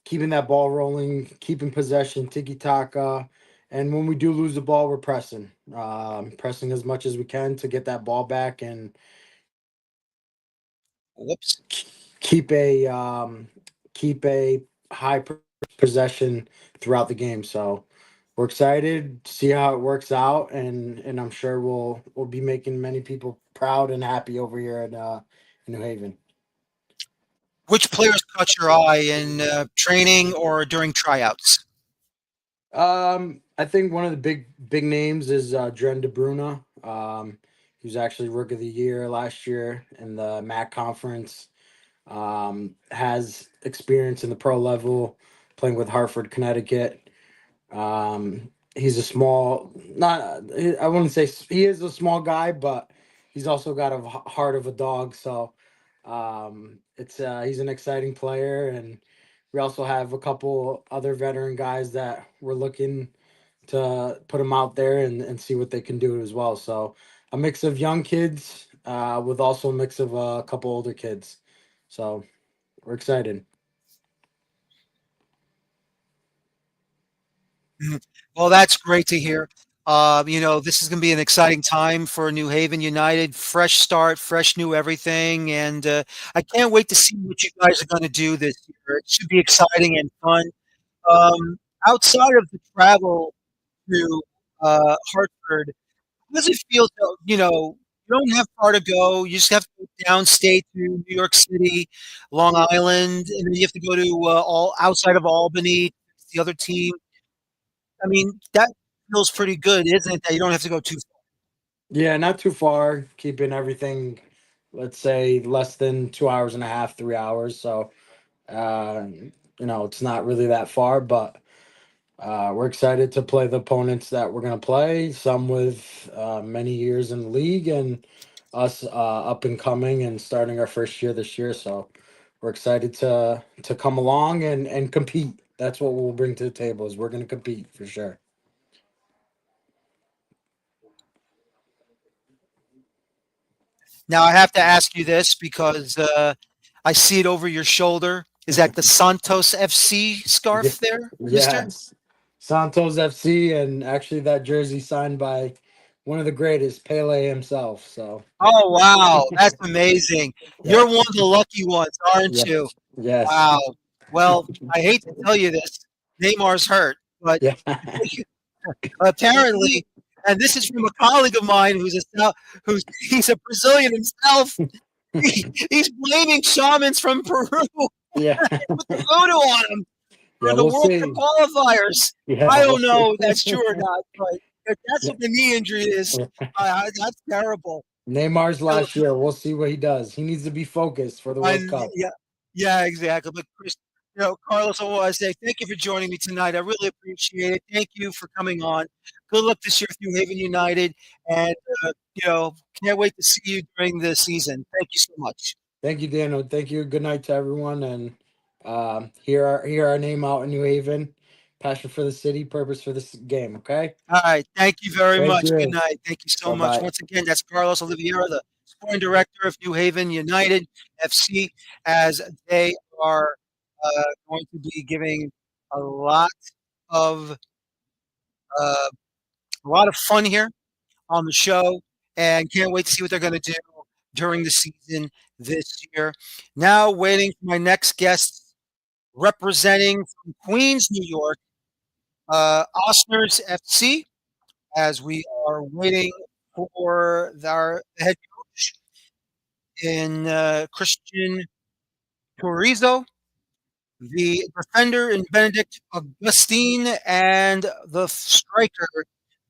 keeping that ball rolling, keeping possession, tiki taka, and when we do lose the ball, we're pressing as much as we can to get that ball back and Whoops. keep a keep a high possession throughout the game. So we're excited to see how it works out, and I'm sure we'll be making many people proud and happy over here at in New Haven. Which players caught your eye in training or during tryouts? I think one of the big names is Dren De Bruyne. He was actually Rookie of the Year last year in the MAC conference. Has experience in the pro level, playing with Hartford, Connecticut. He's a small, not I wouldn't say he is a small guy, but he's also got a heart of a dog. So it's he's an exciting player, and we also have a couple other veteran guys that we're looking to put them out there and see what they can do as well. So a mix of young kids with also a mix of a couple older kids. So we're excited. Mhm. Well, that's great to hear. This is going to be an exciting time for New Haven United. Fresh start, fresh new everything, and I can't wait to see what you guys are going to do this year. It should be exciting and fun. Outside of the travel to Hartford, how does it feel to, you don't have far to go. You just have to go downstate to New York City, Long Island, and then you have to go to all outside of Albany, the other team. I mean, that feels pretty good, isn't it? That you don't have to go too far. Yeah, not too far. Keeping everything, let's say, less than 2 hours and a half, 3 hours. So, it's not really that far, but we're excited to play the opponents that we're going to play. Some with many years in the league, and us up and coming and starting our first year this year. So, we're excited to come along and compete. That's what we'll bring to the table. Is we're going to compete for sure. Now, I have to ask you this because I see it over your shoulder. Is that the Santos FC Yeah. scarf there, mister? Yes. Santos FC, and actually that jersey signed by one of the greatest, Pele himself. So Oh, wow. That's amazing. You're one yes, of the lucky ones, aren't you? yes, yes, Wow. Well, I hate to tell you this. Neymar's hurt, but yeah, apparently, and this is from a colleague of mine who's he's a Brazilian himself. He's blaming shamans from Peru yeah, with the voodoo on him yeah. for the We'll World Cup see. qualifiers. Yeah, I we'll don't see. know if that's true or not, but if that's Yeah. what the knee injury is, that's terrible. Neymar's So, last year. We'll see what he does. He needs to be focused for the World and Cup. yeah, yeah, exactly. But Chris, Carlos, I want to say thank you for joining me tonight. I really appreciate it. Thank you for coming on. Good luck this year with New Haven United, and can't wait to see you during the season. Thank you so much. Thank you, Daniel. Thank you. Good night to everyone. And hear our name out in New Haven. Passion for the city, purpose for this game. Okay. All right. Thank you very Thank much. Good you. night. Thank you so Bye much. bye. Once again, that's Carlos Oliveira, the sporting director of New Haven United FC, as they are going to be giving a lot of fun here on the show, and can't wait to see what they're going to do during the season this year. Now, waiting for my next guest, representing from Queens, New York. Osners FC, as we are waiting for our head coach in Christian Chorizo, the defender in Benedict Augustine, and the striker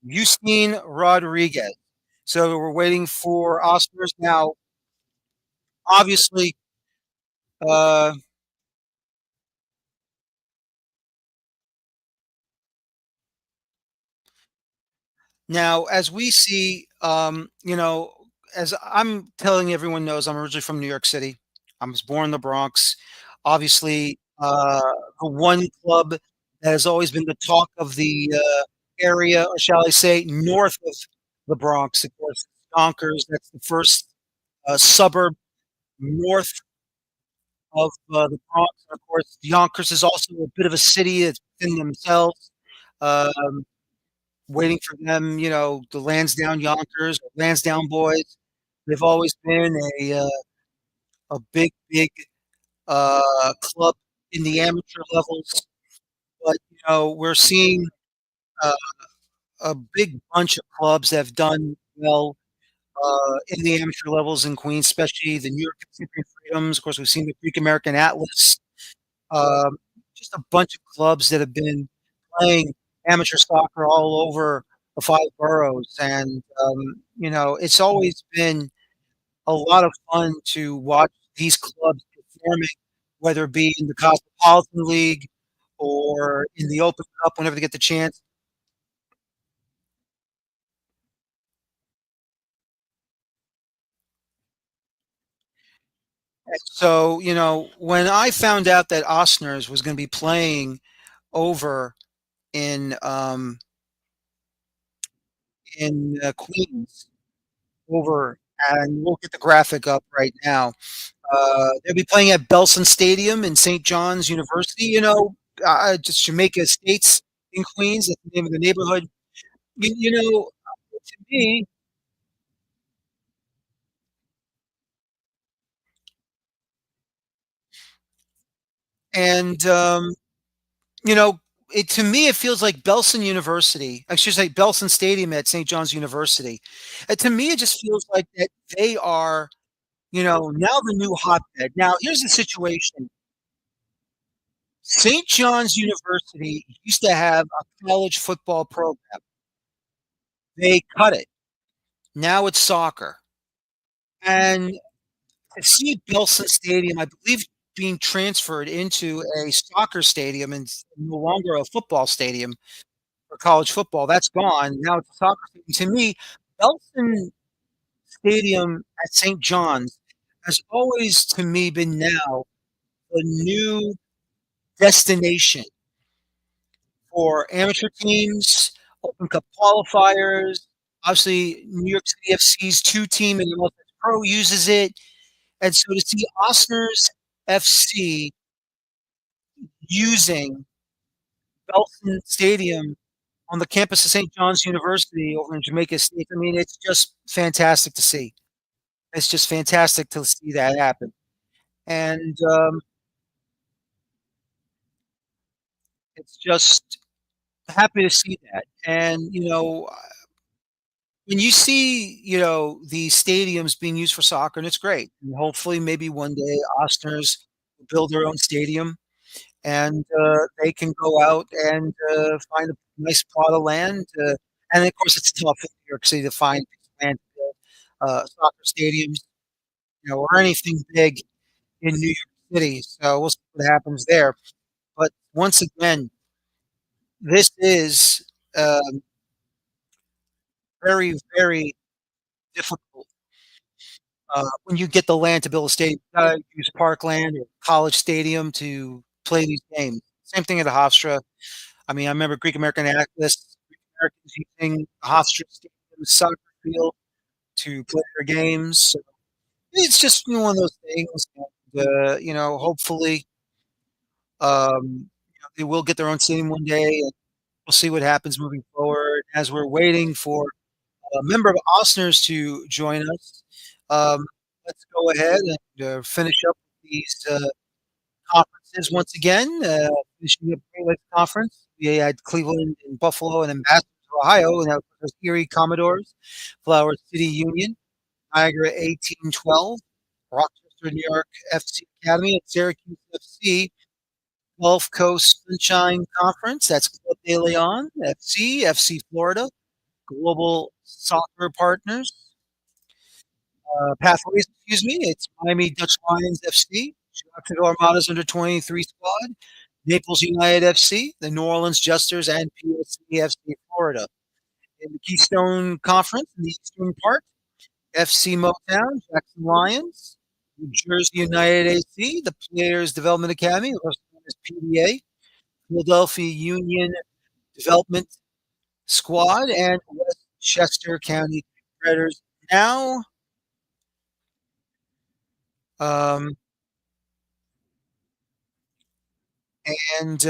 Justine Rodriguez. So we're waiting for Oscars now. Obviously, uh, now as we see, as I'm telling everyone knows, I'm originally from New York City. I was born in the Bronx. Obviously, the one club that has always been the talk of the area, or shall I say, north of the Bronx, of course, Yonkers. That's the first suburb north of the Bronx. Of course, Yonkers is also a bit of a city. It's within themselves. Um, Waiting for them, the Lansdowne Yonkers, Lansdowne Boys. They've always been a big, big club in the amateur levels. But we're seeing uh, a big bunch of clubs that have done well in the amateur levels in Queens, especially the New York Pacific Freedoms. Of course, we've seen the Greek American Atlas. Um, just a bunch of clubs that have been playing amateur soccer all over the five boroughs, and it's always been a lot of fun to watch these clubs performing, whether it be in the Cosmopolitan League or in the Open Cup whenever they get the chance. So, when I found out that Osners was going to be playing over in Queens, over, and we'll get the graphic up right now. They'll be playing at Belson Stadium in St. John's University. Just Jamaica Estates in Queens. That's the name of the neighborhood. To me, and you know, to me, it feels like Belson University. I should say Belson Stadium at St. John's University. To me, it just feels like that they are, now the new hotbed. Now, here's the situation. St. John's University used to have a college football program. They cut it. Now it's soccer. And to see Belson Stadium, I believe, being transferred into a soccer stadium and no longer a football stadium for college football. That's gone. Now it's a soccer stadium. To me, Belson Stadium at St. John's has always, to me, been now the new destination for amateur teams, Open Cup qualifiers. Obviously, New York City FC's two team and the MLS Pro uses it. And so to see Osners FC using Belson Stadium on the campus of St. John's University over in Jamaica State, I mean, it's just fantastic to see. It's just fantastic to see that happen. And it's just happy to see that. And, when you see, these stadiums being used for soccer, and it's great. And hopefully, maybe one day, Osners will build their own stadium and they can go out and find a nice plot of land. And of course, it's tough in New York City to find land to build soccer stadiums, or anything big in New York City. So we'll see what happens there. But once again, this is um, very, very difficult when you get the land to build a stadium. You gotta use parkland or college stadium to play these games. Same thing at the Hofstra. I mean, I remember Greek American Atlas, Greek Americans using Hofstra Stadium soccer field to play their games. So it's just one of those things. And, hopefully, they will get their own stadium one day, and we'll see what happens moving forward. As we're waiting for a member of Osners to join us, um, let's go ahead and finish up these conferences once again. Finishing up the Great Lakes Conference. we had Cleveland and Buffalo and Ambassador, Ohio, and that was Erie Commodores, Flower City Union, Niagara 1812, Rochester, New York FC Academy, and Syracuse FC, Gulf Coast Sunshine Conference. That's Club de Leon FC, FC Florida, Global Soccer Partners, Pathways, excuse me. It's Miami Dutch Lions FC, Chicago Armadas under 23 squad, Naples United FC, the New Orleans Jesters, and PSC FC Florida. In the Keystone Conference, in the eastern part, FC Motown, Jackson Lions, New Jersey United AC, the Players Development Academy, also known as PDA, Philadelphia Union Development Squad, and Westchester County Predators. Now, um, and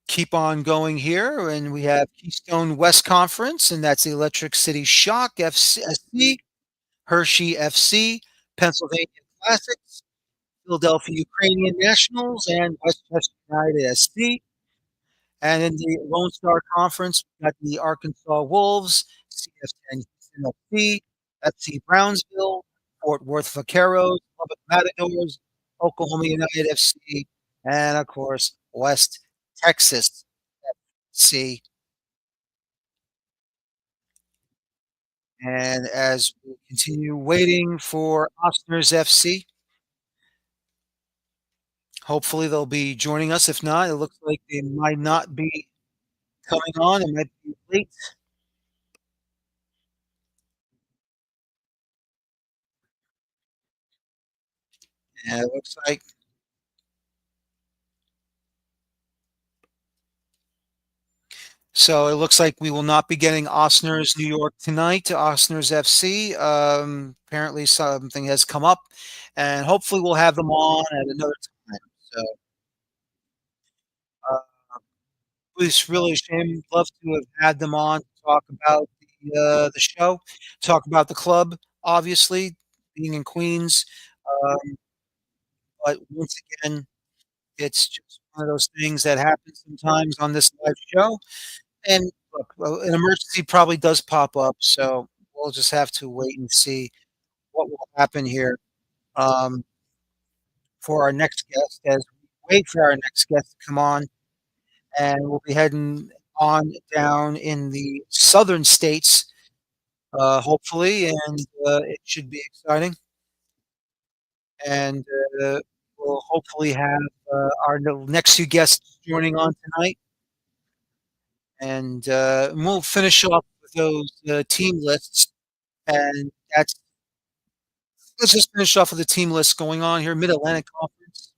keep on going here, and we have Keystone West Conference, and that's the Electric City Shock FC, Hershey FC, Pennsylvania Classics, Philadelphia Ukrainian Nationals, and Westchester United SC. And in the Lone Star Conference, we got the Arkansas Wolves, CF10 Houston FC, FC Brownsville, Fort Worth Vaqueros, Lubbock Matadors, Oklahoma United FC, and of course, West Texas FC. And as we continue waiting for Osners FC, hopefully they'll be joining us. If not, it looks like they might not be coming on. It might be late. And it looks like we will not be getting Osners New York tonight to Osners FC. Apparently something has come up, and hopefully we'll have them on at another time. So uh, it's really a shame. Love to have had them on to talk about the show, talk about the club, obviously being in Queens. Um, but once again, it's just one of those things that happens sometimes on this live show. And look, an emergency probably does pop up, so we'll just have to wait and see what will happen here for our next guest as we wait for our next guest to come on. And we'll be heading on down in the southern states, hopefully, and it should be exciting. And we'll hopefully have our next two guests joining on tonight. And we'll finish off with those team lists. And let's just finish off with the team list going on here. Mid-Atlantic Conference,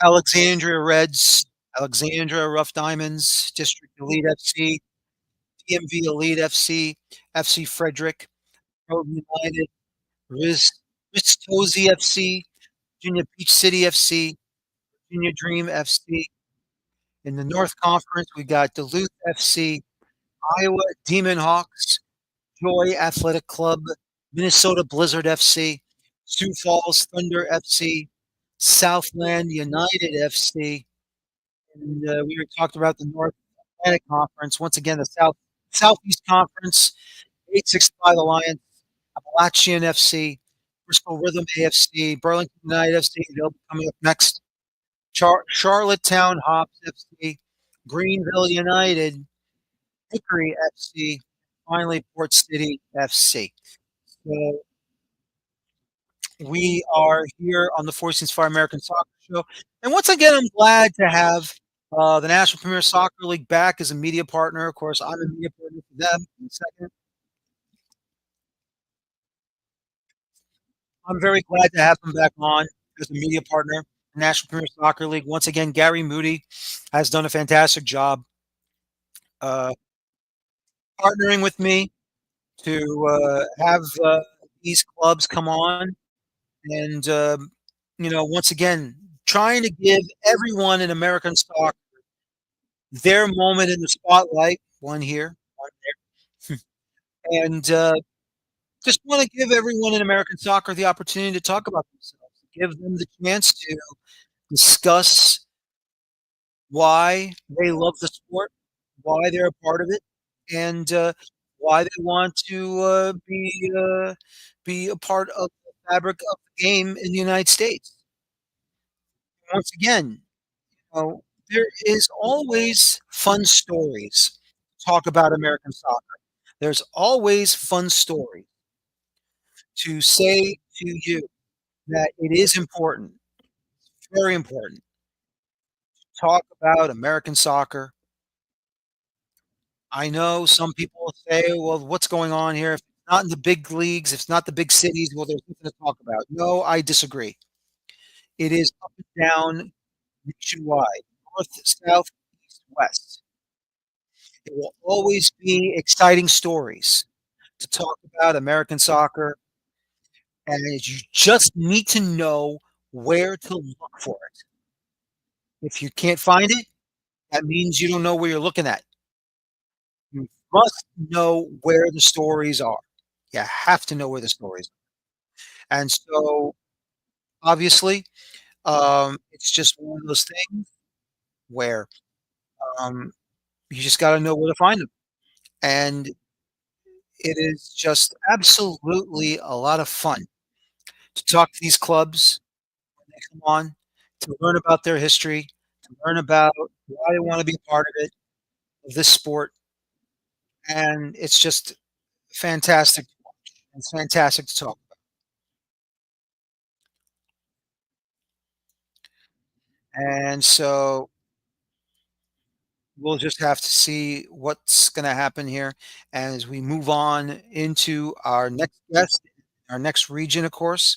Alexandria Reds, Alexandria Rough Diamonds, District Elite FC, DMV Elite FC, FC Frederick, Road United, Ristosi FC, Virginia Beach City FC, Virginia Dream FC. In the North Conference, we got Duluth FC, Iowa Demon Hawks, Joy Athletic Club, Minnesota Blizzard FC, Sioux Falls Thunder FC, Southland United FC, and we already talked about the North Atlantic Conference. Once again, the Southeast Conference, 865 Alliance, Appalachian FC, Bristol Rhythm AFC, Burlington United FC. They'll be coming up next. Charlottetown Hops FC, Greenville United, Hickory FC, finally Port City FC. So we are here on the Four Seasons Fire American Soccer Show. And once again, I'm glad to have the National Premier Soccer League back as a media partner. Of course, I'm a media partner for them in a second. I'm very glad to have them back on as a media partner. National Premier Soccer League. Once again, Gary Moody has done a fantastic job uh, partnering with me to have these clubs come on and once again trying to give everyone in American soccer their moment in the spotlight. One here, one there, and just want to give everyone in American soccer the opportunity to talk about themselves, give them the chance to discuss why they love the sport, why they're a part of it, and why they want to be a part of the fabric of the game in the United States. Once again, there is always fun stories to talk about American soccer. There's always fun stories to say to you that it is important, very important, to talk about American soccer. I know some people say, well, what's going on here? If it's not in the big leagues, if it's not the big cities, well, there's nothing to talk about. No, I disagree. It is up and down nationwide, north, south, east, west. It will always be exciting stories to talk about American soccer, and you just need to know where to look for it. If you can't find it, that means you don't know where you're looking at. You must know where the stories are. You have to know where the stories are. And so, obviously, it's just one of those things where um, you just got to know where to find them. And it is just absolutely a lot of fun to talk to these clubs when they come on, to learn about their history, to learn about why they want to be a part of it, of this sport. And it's just fantastic to watch. It's fantastic to talk about. And so we'll just have to see what's going to happen here as we move on into our next guest, our next region, of course.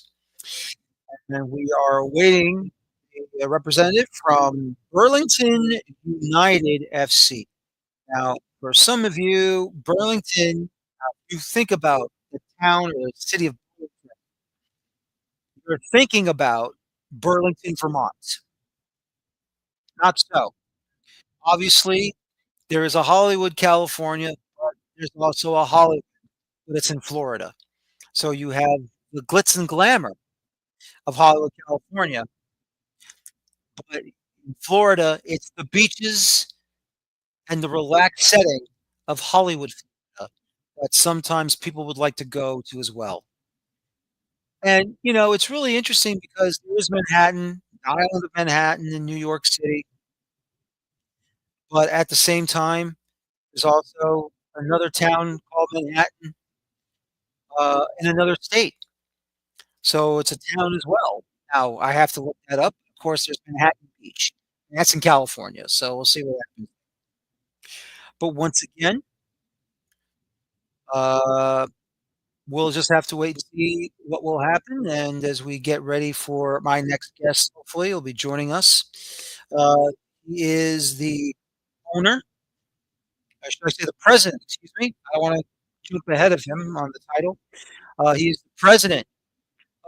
And we are awaiting a representative from Burlington United FC. Now, for some of you, Burlington, you think about the town or the city of Burlington, you're thinking about Burlington, Vermont. Not so. Obviously, there is a Hollywood, California, but there's also a Hollywood that's in Florida. So you have the glitz and glamour of Hollywood, California, but in Florida, it's the beaches and the relaxed setting of Hollywood, Florida, that sometimes people would like to go to as well. And, it's really interesting because there is Manhattan, the island of Manhattan in New York City, but at the same time, there's also another town called Manhattan in another state. So it's a town as well. Now, I have to look that up. Of course, there's Manhattan Beach, and that's in California. So we'll see what happens. But once again, uh, we'll just have to wait and see what will happen. And as we get ready for my next guest, hopefully, he'll be joining us. He is the owner, should I say the president, excuse me. I don't want to jump ahead of him on the title. He's the president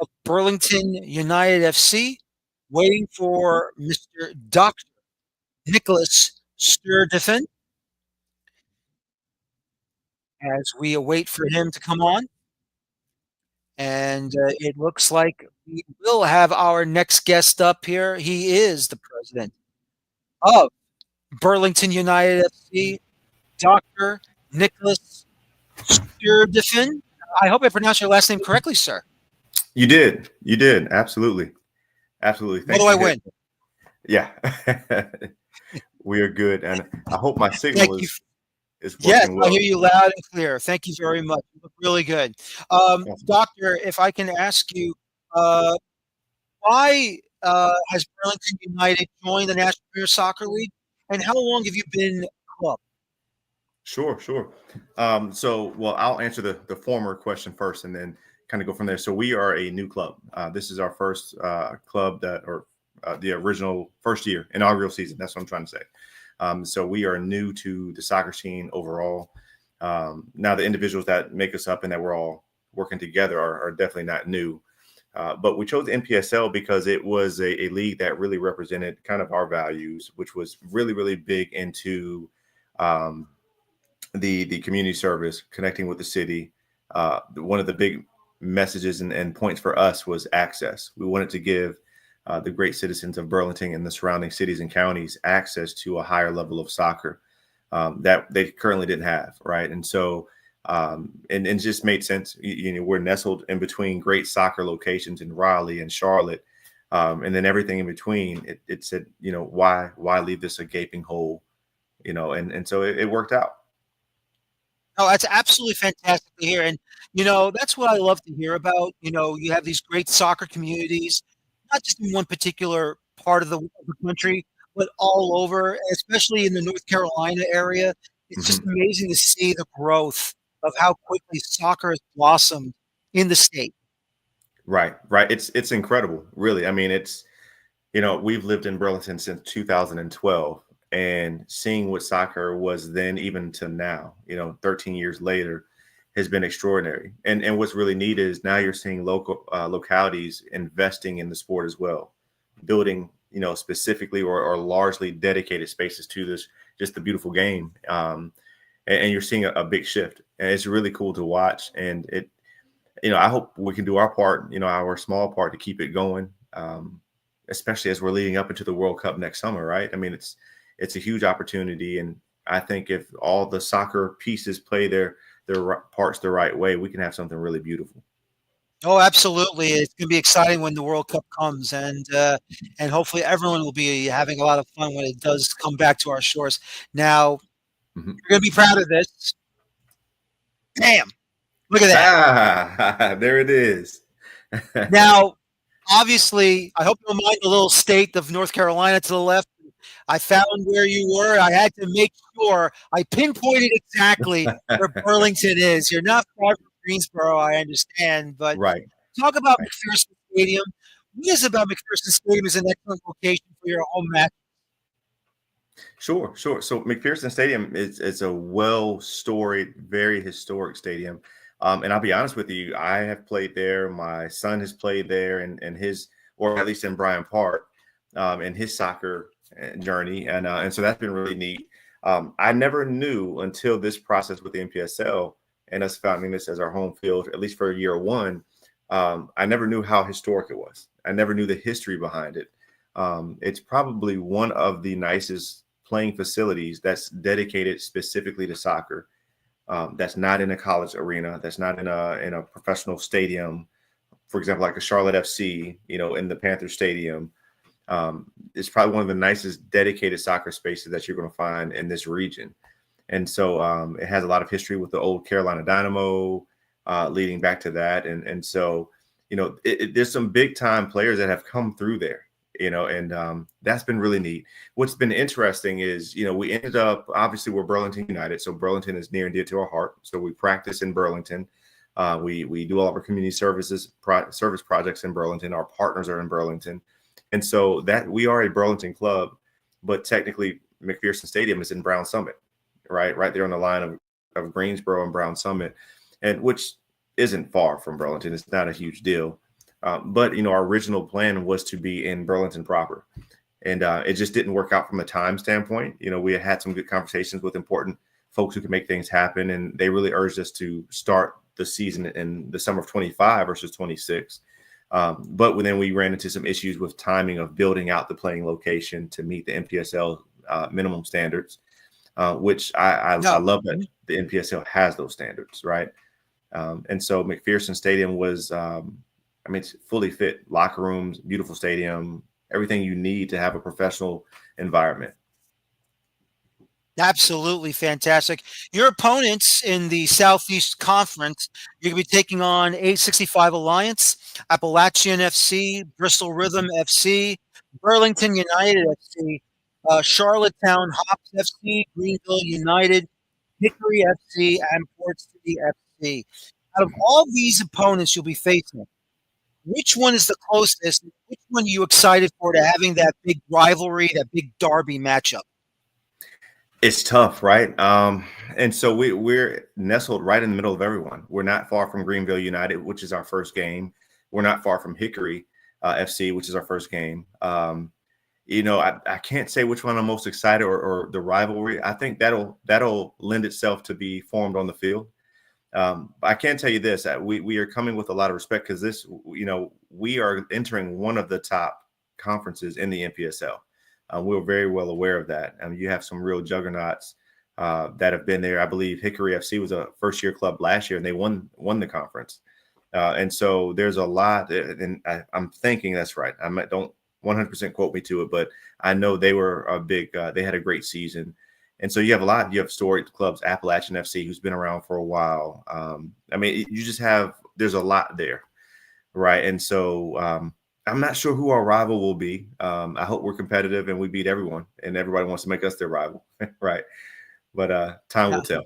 of Burlington United FC, waiting for Mr. Dr. Nicholas Sturdiffen as we await for him to come on. And it looks like we will have our next guest up here. He is the president of Burlington United FC, Dr. Nicholas Sturdiffen. I hope I pronounced your last name correctly, sir. You did. You did. Absolutely. Absolutely. What do I win? Yeah. We are good. And I hope my signal Thank you. is Yes, working well. I hear you loud and clear. Thank you very much. You look really good. Doctor, if I can ask you, why has Burlington United joined the National Premier Soccer League, and how long have you been a club? Sure. Well, I'll answer the former question first and then kind of go from there. So we are a new club. This is our first club the original first year, inaugural season. That's what I'm trying to say. So we are new to the soccer scene overall. Now the individuals that make us up and that we're all working together are definitely not new. But we chose the NPSL because it was a league that really represented kind of our values, which was really, really big into the community service, connecting with the city. One of the big messages and points for us was access. We wanted to give the great citizens of Burlington and the surrounding cities and counties access to a higher level of soccer that they currently didn't have, right? And so, and it just made sense. We're nestled in between great soccer locations in Raleigh and Charlotte, and then everything in between. It said, why leave this a gaping hole, and so it worked out. Oh, that's absolutely fantastic to hear. And, that's what I love to hear about. You have these great soccer communities, not just in one particular part of the country, but all over, especially in the North Carolina area. It's just Mhm. amazing to see the growth of how quickly soccer has blossomed in the state. Right, right. It's incredible, really. I mean, we've lived in Burlington since 2012, and seeing what soccer was then even to now, 13 years later, has been extraordinary. And what's really neat is now you're seeing local localities investing in the sport as well, building, specifically or largely dedicated spaces to this, just the beautiful game. And you're seeing a big shift, and it's really cool to watch. And I hope we can do our part, our small part to keep it going. Especially as we're leading up into the World Cup next summer, right? I mean, it's a huge opportunity, and I think if all the soccer pieces play their parts the right way, we can have something really beautiful. Oh, absolutely. It's going to be exciting when the World Cup comes, and hopefully everyone will be having a lot of fun when it does come back to our shores. Now, Mhm. you're going to be proud of this. Damn, look at that. There it is. Now, obviously, I hope you don't mind the little state of North Carolina to the left. I found where you were. I had to make sure I pinpointed exactly where Burlington is. You're not far from Greensboro, I understand, but Right, talk about right. McPherson Stadium. What is about McPherson Stadium is an excellent location for your home match? Sure, sure. So McPherson Stadium is a well-storied, very historic stadium. And I'll be honest with you, I have played there. My son has played there, and his, or at least in Bryant Park, in his soccer journey, and so that's been really neat. I never knew until this process with the NPSL and us founding this as our home field, at least for year one. I never knew how historic it was. I never knew the history behind it. It's probably one of the nicest playing facilities that's dedicated specifically to soccer. That's not in a college arena. That's not in a professional stadium. For example, like a Charlotte FC, in the Panther Stadium. It's probably one of the nicest dedicated soccer spaces that you're going to find in this region. And so it has a lot of history with the old Carolina Dynamo, leading back to that. And so, there's some big time players that have come through there, and that's been really neat. What's been interesting is, we ended up, obviously we're Burlington United. So Burlington is near and dear to our heart. So we practice in Burlington. We do all of our community service projects in Burlington. Our partners are in Burlington. And so that we are a Burlington club, but technically McPherson Stadium is in Brown Summit, right there on the line of Greensboro and Brown Summit, and which isn't far from Burlington. It's not a huge deal. But our original plan was to be in Burlington proper, and it just didn't work out from a time standpoint. We had some good conversations with important folks who could make things happen, and they really urged us to start the season in the summer of 25 versus 26. But then we ran into some issues with timing of building out the playing location to meet the NPSL minimum standards, which I No. love that the NPSL has those standards, right? And so McPherson Stadium was, it's fully fit, locker rooms, beautiful stadium, everything you need to have a professional environment. Absolutely fantastic. Your opponents in the Southeast Conference, you're going to be taking on 865 Alliance, Appalachian FC, Bristol Rhythm FC, Burlington United FC, Charlottetown Hops FC, Greenville United, Hickory FC, and Port City FC. Out of all these opponents you'll be facing, which one is the closest? Which one are you excited for to having that big rivalry, that big derby matchup? It's tough, right? And so we're nestled right in the middle of everyone. We're not far from Greenville United, which is our first game. We're not far from Hickory FC, which is our first game. I can't say which one I'm most excited or the rivalry. I think that'll lend itself to be formed on the field. I can tell you this: that we are coming with a lot of respect because this, we are entering one of the top conferences in the NPSL. We're very well aware of that. You have some real juggernauts that have been there. I believe Hickory FC was a first-year club last year, and they won the conference. And so there's a lot, and I'm thinking that's right. Don't 100% quote me to it, but I know they were a big. They had a great season, and so you have a lot. You have storied clubs, Appalachian FC, who's been around for a while. I mean, you just have. There's a lot there, right? And so I'm not sure who our rival will be. I hope we're competitive and we beat everyone, and everybody wants to make us their rival, right? But time will tell.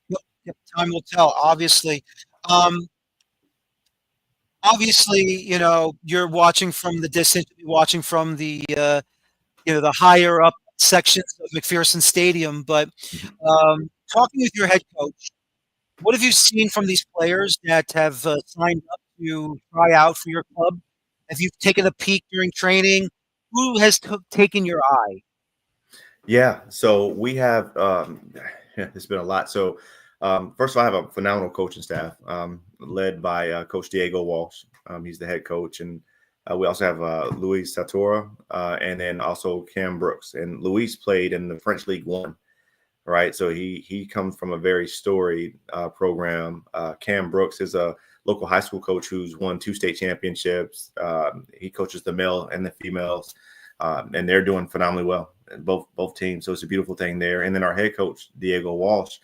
Yep, time will tell. Obviously, you're watching from the distance, watching from the the higher up sections of McPherson Stadium. But talking with your head coach, what have you seen from these players that have signed up to try out for your club? Have you taken a peek during training? Who has taken your eye? Yeah, so we have it's been a lot. So first of all, I have a phenomenal coaching staff led by Coach Diego Walsh. He's the head coach, and we also have Luis Satora and then also Cam Brooks. And Luis played in the French League One, right? So he comes from a very storied program. Cam Brooks is a local high school coach who's won 2 state championships. He coaches the male and the females, and they're doing phenomenally well, both teams. So it's a beautiful thing there. And then our head coach, Diego Walsh,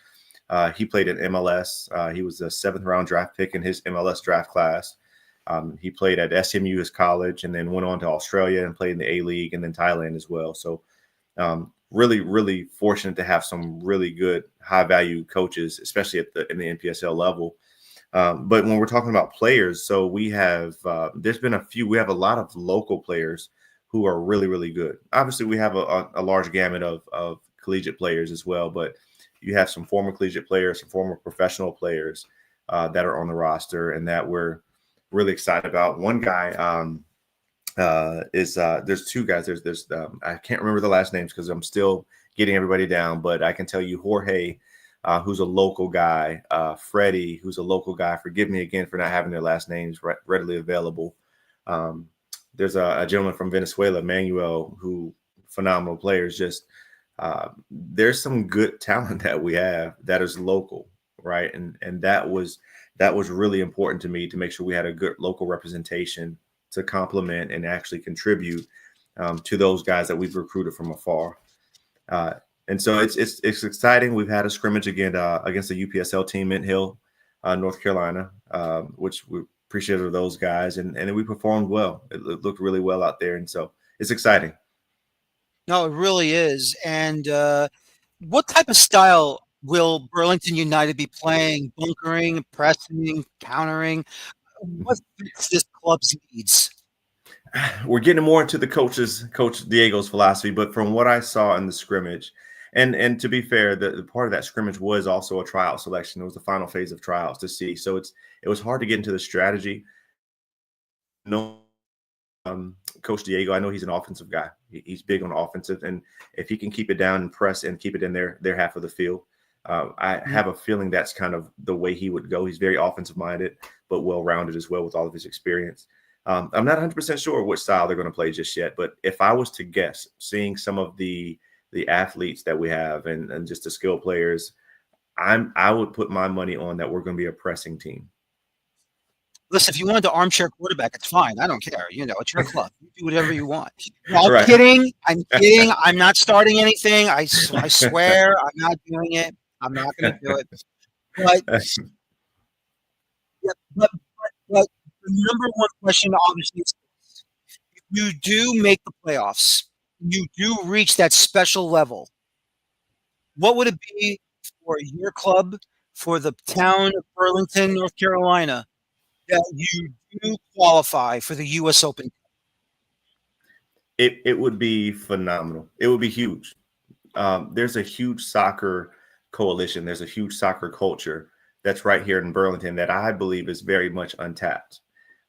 he played in MLS. He was a 7th round draft pick in his MLS draft class. He played at SMU, his college, and then went on to Australia and played in the A-League and then Thailand as well. So really, really fortunate to have some really good high-value coaches, especially in the NPSL level. But when we're talking about players, so we have there's been a few. We have a lot of local players who are really, really good. Obviously, we have a large gamut of collegiate players as well, but you have some former collegiate players, some former professional players that are on the roster and that we're really excited about. One guy there's 2 guys. There's I can't remember the last names because I'm still getting everybody down, but I can tell you Jorge, who's a local guy, Freddie, who's a local guy. Forgive me again for not having their last names readily available. There's a gentleman from Venezuela, Manuel, who phenomenal players. Just there's some good talent that we have that is local, right? And that was really important to me to make sure we had a good local representation to complement and actually contribute to those guys that we've recruited from afar. And so it's exciting. We've had a scrimmage again against the UPSL team in Hill, North Carolina, which we appreciative of those guys, and we performed well. It looked really well out there, and so it's exciting. No, it really is. And what type of style will Burlington United be playing? Bunkering, pressing, countering? What fits this club's needs? We're getting more into Coach Diego's philosophy, but from what I saw in the scrimmage, and to be fair, the part of that scrimmage was also a tryout selection. It was the final phase of trials to see. So it was hard to get into the strategy. No, Coach Diego, I know he's an offensive guy. He's big on offensive, and if he can keep it down and press and keep it in their half of the field, I have a feeling that's kind of the way he would go. He's very offensive minded, but well-rounded as well with all of his experience. I'm not 100% sure which style they're going to play just yet, but if I was to guess, seeing some of the athletes that we have and just the skill players, I would put my money on that we're going to be a pressing team. Listen, if you wanted to armchair quarterback, it's fine. I don't care. It's your club. You do whatever you want. No, I'm Right. kidding. I'm kidding. I'm not starting anything. I swear I'm not doing it. I'm not going to do it. But, yeah, but the number one question, obviously, is this. If you do make the playoffs, you do reach that special level, what would it be for your club, for the town of Burlington, North Carolina, that you do qualify for the U.S. Open? It would be phenomenal. It would be huge. There's a huge soccer coalition. There's a huge soccer culture that's right here in Burlington that I believe is very much untapped.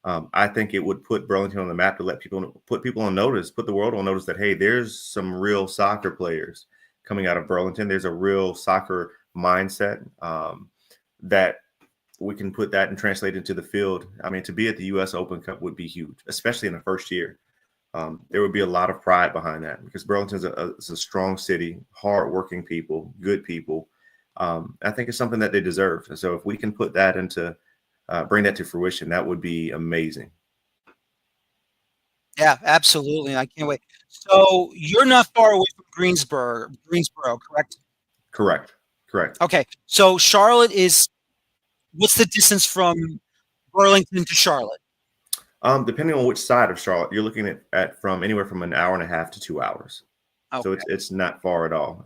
I think it would put Burlington on the map to put people on notice, put the world on notice that, hey, there's some real soccer players coming out of Burlington. There's a real soccer mindset that we can put that and translate into the field. I mean, to be at the U.S. Open Cup would be huge, especially in the first year. there would be a lot of pride behind that because Burlington's is a strong city, hardworking people, good people. I think it's something that they deserve. And so if we can put that into, bring that to fruition, that would be amazing. Yeah, absolutely. I can't wait. So you're not far away from Greensboro, correct? Correct. Correct. Okay. So Charlotte is, what's the distance from Burlington to Charlotte? Depending on which side of Charlotte, you're looking at from anywhere from an hour and a half to 2 hours. Okay. So it's not far at all.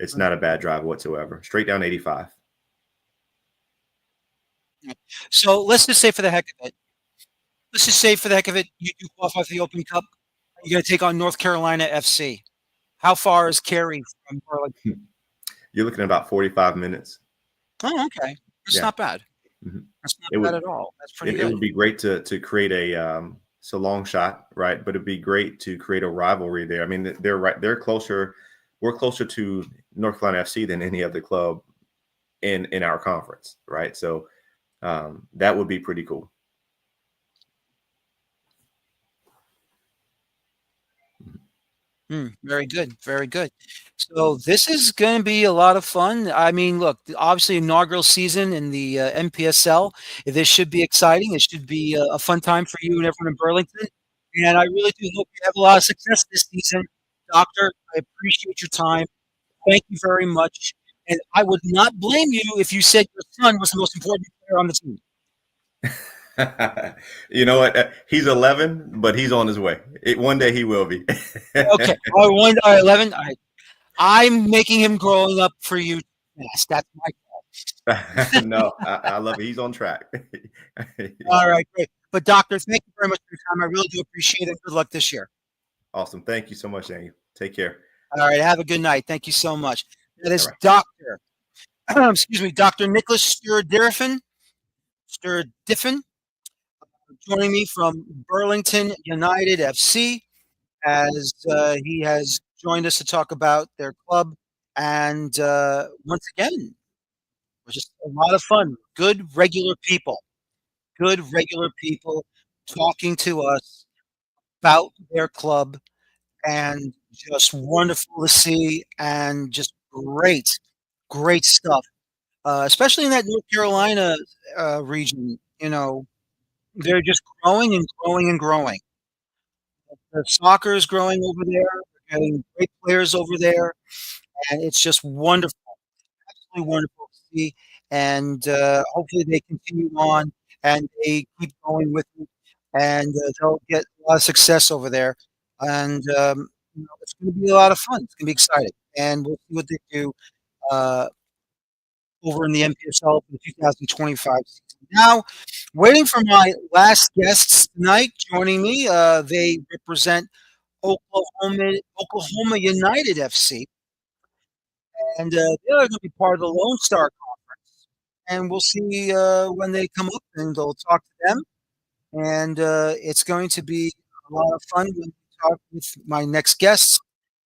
It's not a bad drive whatsoever. Straight down 85. So let's just say for the heck of it, you do qualify for the Open Cup. You're going to take on North Carolina FC. How far is Cary from Burlington? You're looking at about 45 minutes. Oh, okay. That's not bad. Mhm. That's not bad at all. That's pretty good. It would be great to create it's a long shot, right? But it'd be great to create a rivalry there. I mean, they're closer. We're closer to North Carolina FC than any other club in our conference, right? So that would be pretty cool. Very good. Very good. So this is going to be a lot of fun. I mean, look, obviously inaugural season in the NPSL. This should be exciting. It should be a fun time for you and everyone in Burlington. And I really do hope you have a lot of success this season. Doctor, I appreciate your time. Thank you very much. And I would not blame you if you said your son was the most important player on the team. You know what? He's 11, but he's on his way. One day he will be. Okay. All right, 11. All right. I'm making him growing up for you. Yes, that's my No, I love it. He's on track. All right, great. But doctor, thank you very much for your time. I really do appreciate it. Good luck this year. Awesome. Thank you so much, Daniel. Take care. All right, have a good night. Thank you so much. That is All right. Dr. Excuse me, Dr. Nicholas Sturdiffen, joining me from Burlington United FC, as he has joined us to talk about their club. And once again, it was just a lot of fun. Good, regular people talking to us about their club, and just wonderful to see, and just great stuff, especially in that North Carolina region. You know, they're just growing and growing and growing. The soccer is growing over there. We're getting great players over there, and it's just wonderful, absolutely wonderful to see. And hopefully they continue on and they keep going with it, and they'll get a lot of success over there. And it's going to be a lot of fun. It's going to be exciting, and we'll see what they do uh, over in the NPSL for the 2025 season. Now, waiting for my last guests tonight, joining me, they represent Oklahoma United FC, and they're going to be part of the Lone Star Conference. And we'll see when they come up, and they'll talk to them. And it's going to be a lot of fun when we talk with my next guests.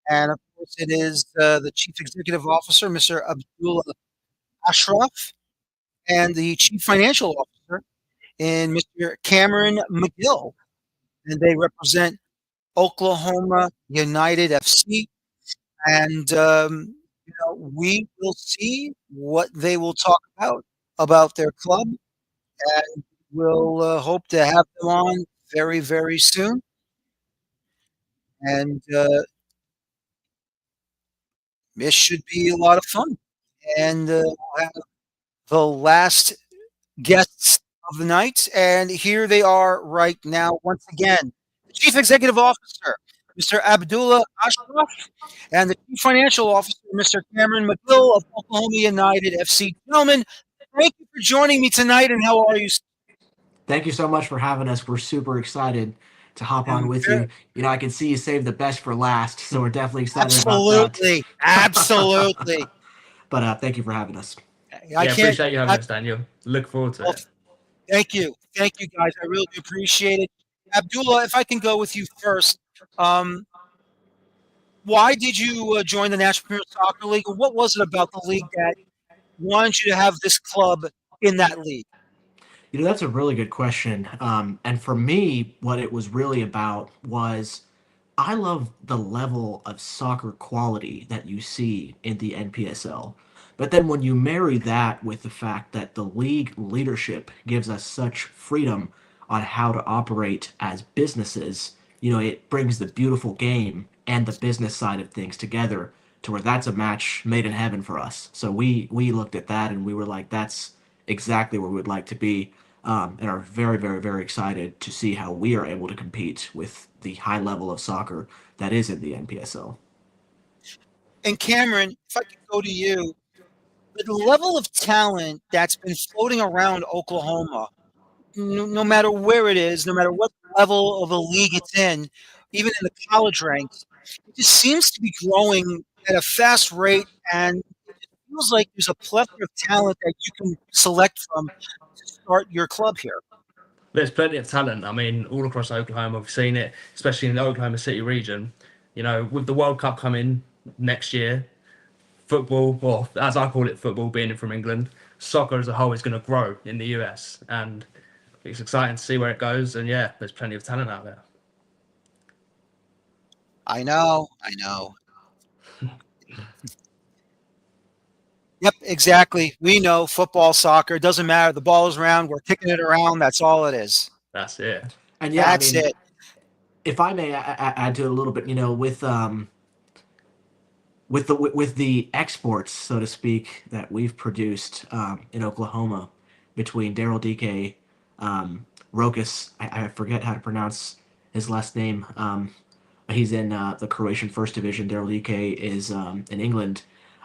And of course, it is the Chief Executive Officer, Mr. Abdullah Ashraf, and the Chief Financial Officer, in Mr. Cameron McGill. And they represent Oklahoma United FC. And we will see what they will talk about their club, and we'll hope to have them on very, very soon. And this should be a lot of fun. And we'll have the last guests of the night, and here they are right now once again. The Chief Executive Officer, Mr. Abdullah Ashraf, and the Chief Financial Officer, Mr. Cameron McGill of Oklahoma United FC. Gentlemen, thank you for joining me tonight, and how are you? Thank you so much for having us. We're super excited to hop on with you. You know, I can see you saved the best for last, so we're definitely excited about that. Absolutely. But thank you for having us. I appreciate you having us, Daniel. Look forward to it. Thank you, guys. I really do appreciate it. Abdullah, if I can go with you first, why did you join the National Premier Soccer League? What was it about the league that wanted you to have this club in that league? That's a really good question. And for me, what it was really about was I love the level of soccer quality that you see in the NPSL. But then when you marry that with the fact that the league leadership gives us such freedom on how to operate as businesses, it brings the beautiful game and the business side of things together to where that's a match made in heaven for us. So we looked at that and we were like, that's exactly where we'd like to be, and are very, very, very excited to see how we are able to compete with the high level of soccer that is in the NPSL. And Cameron, if I could go to you, the level of talent that's been floating around Oklahoma, no matter where it is, no matter what level of a league it's in, even in the college ranks, it just seems to be growing at a fast rate, and it feels like there's a plethora of talent that you can select from to start your club here. There's plenty of talent. I mean, all across Oklahoma, we've seen it, especially in the Oklahoma City region. With the World Cup coming next year, football, or as I call it, football, being from England, soccer as a whole is going to grow in the US, and it's exciting to see where it goes. And yeah, there's plenty of talent out there. I know, I know. Yep, exactly. We know football, soccer, doesn't matter. The ball is around, we're kicking it around. That's all it is. That's it. And yeah, I That's mean, it. if I may add to it a little bit, with the exports, so to speak, that we've produced in Oklahoma between Daryl DK, Rokas, I forget how to pronounce his last name. He's in the Croatian First Division. Daryl DK is in England.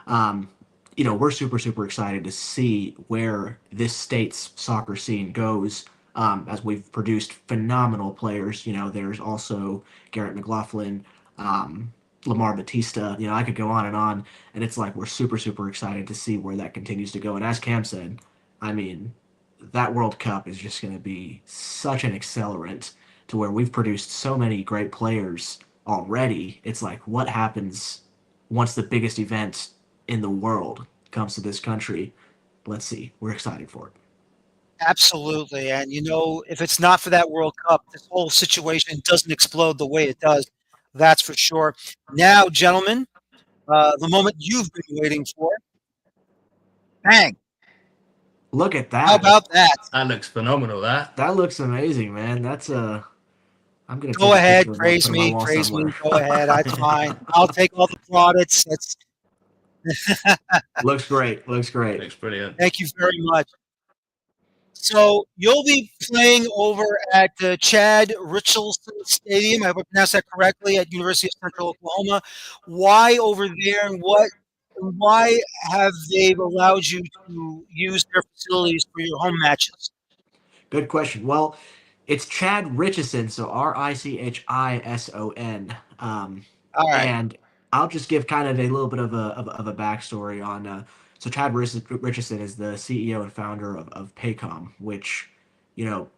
Um, we're super, super excited to see where this state's soccer scene goes, as we've produced phenomenal players. There's also Garrett McLaughlin, Lamar Batista. I could go on, and it's like we're super, super excited to see where that continues to go. And as Cam said, I mean, that World Cup is just going to be such an accelerant to where we've produced so many great players already. It's like, what happens once the biggest event in the world comes to this country? Let's see. We're excited for it. Absolutely. And if it's not for that World Cup, this whole situation doesn't explode the way it does. That's for sure. Now, gentlemen, the moment you've been waiting for. Bang. Look at How that. about that? That looks phenomenal. That looks amazing, man. That's a. I'm gonna Go take a ahead, picture of that, praise put it on my me, wall praise me. somewhere. Go ahead. That's fine. I'll take all the plaudits. Looks great. Looks great. Looks brilliant. Thank you very much. So you'll be playing over at the Chad Richardson Stadium. I hope I pronounced that correctly, at University of Central Oklahoma. Why over there, and why have they allowed you to use their facilities for your home matches? Good question. Well, it's Chad Richardson, so Richison. All right. And I'll just give kind of a little bit of a backstory on. So Chad Richardson is the CEO and founder of Paycom, which, you know,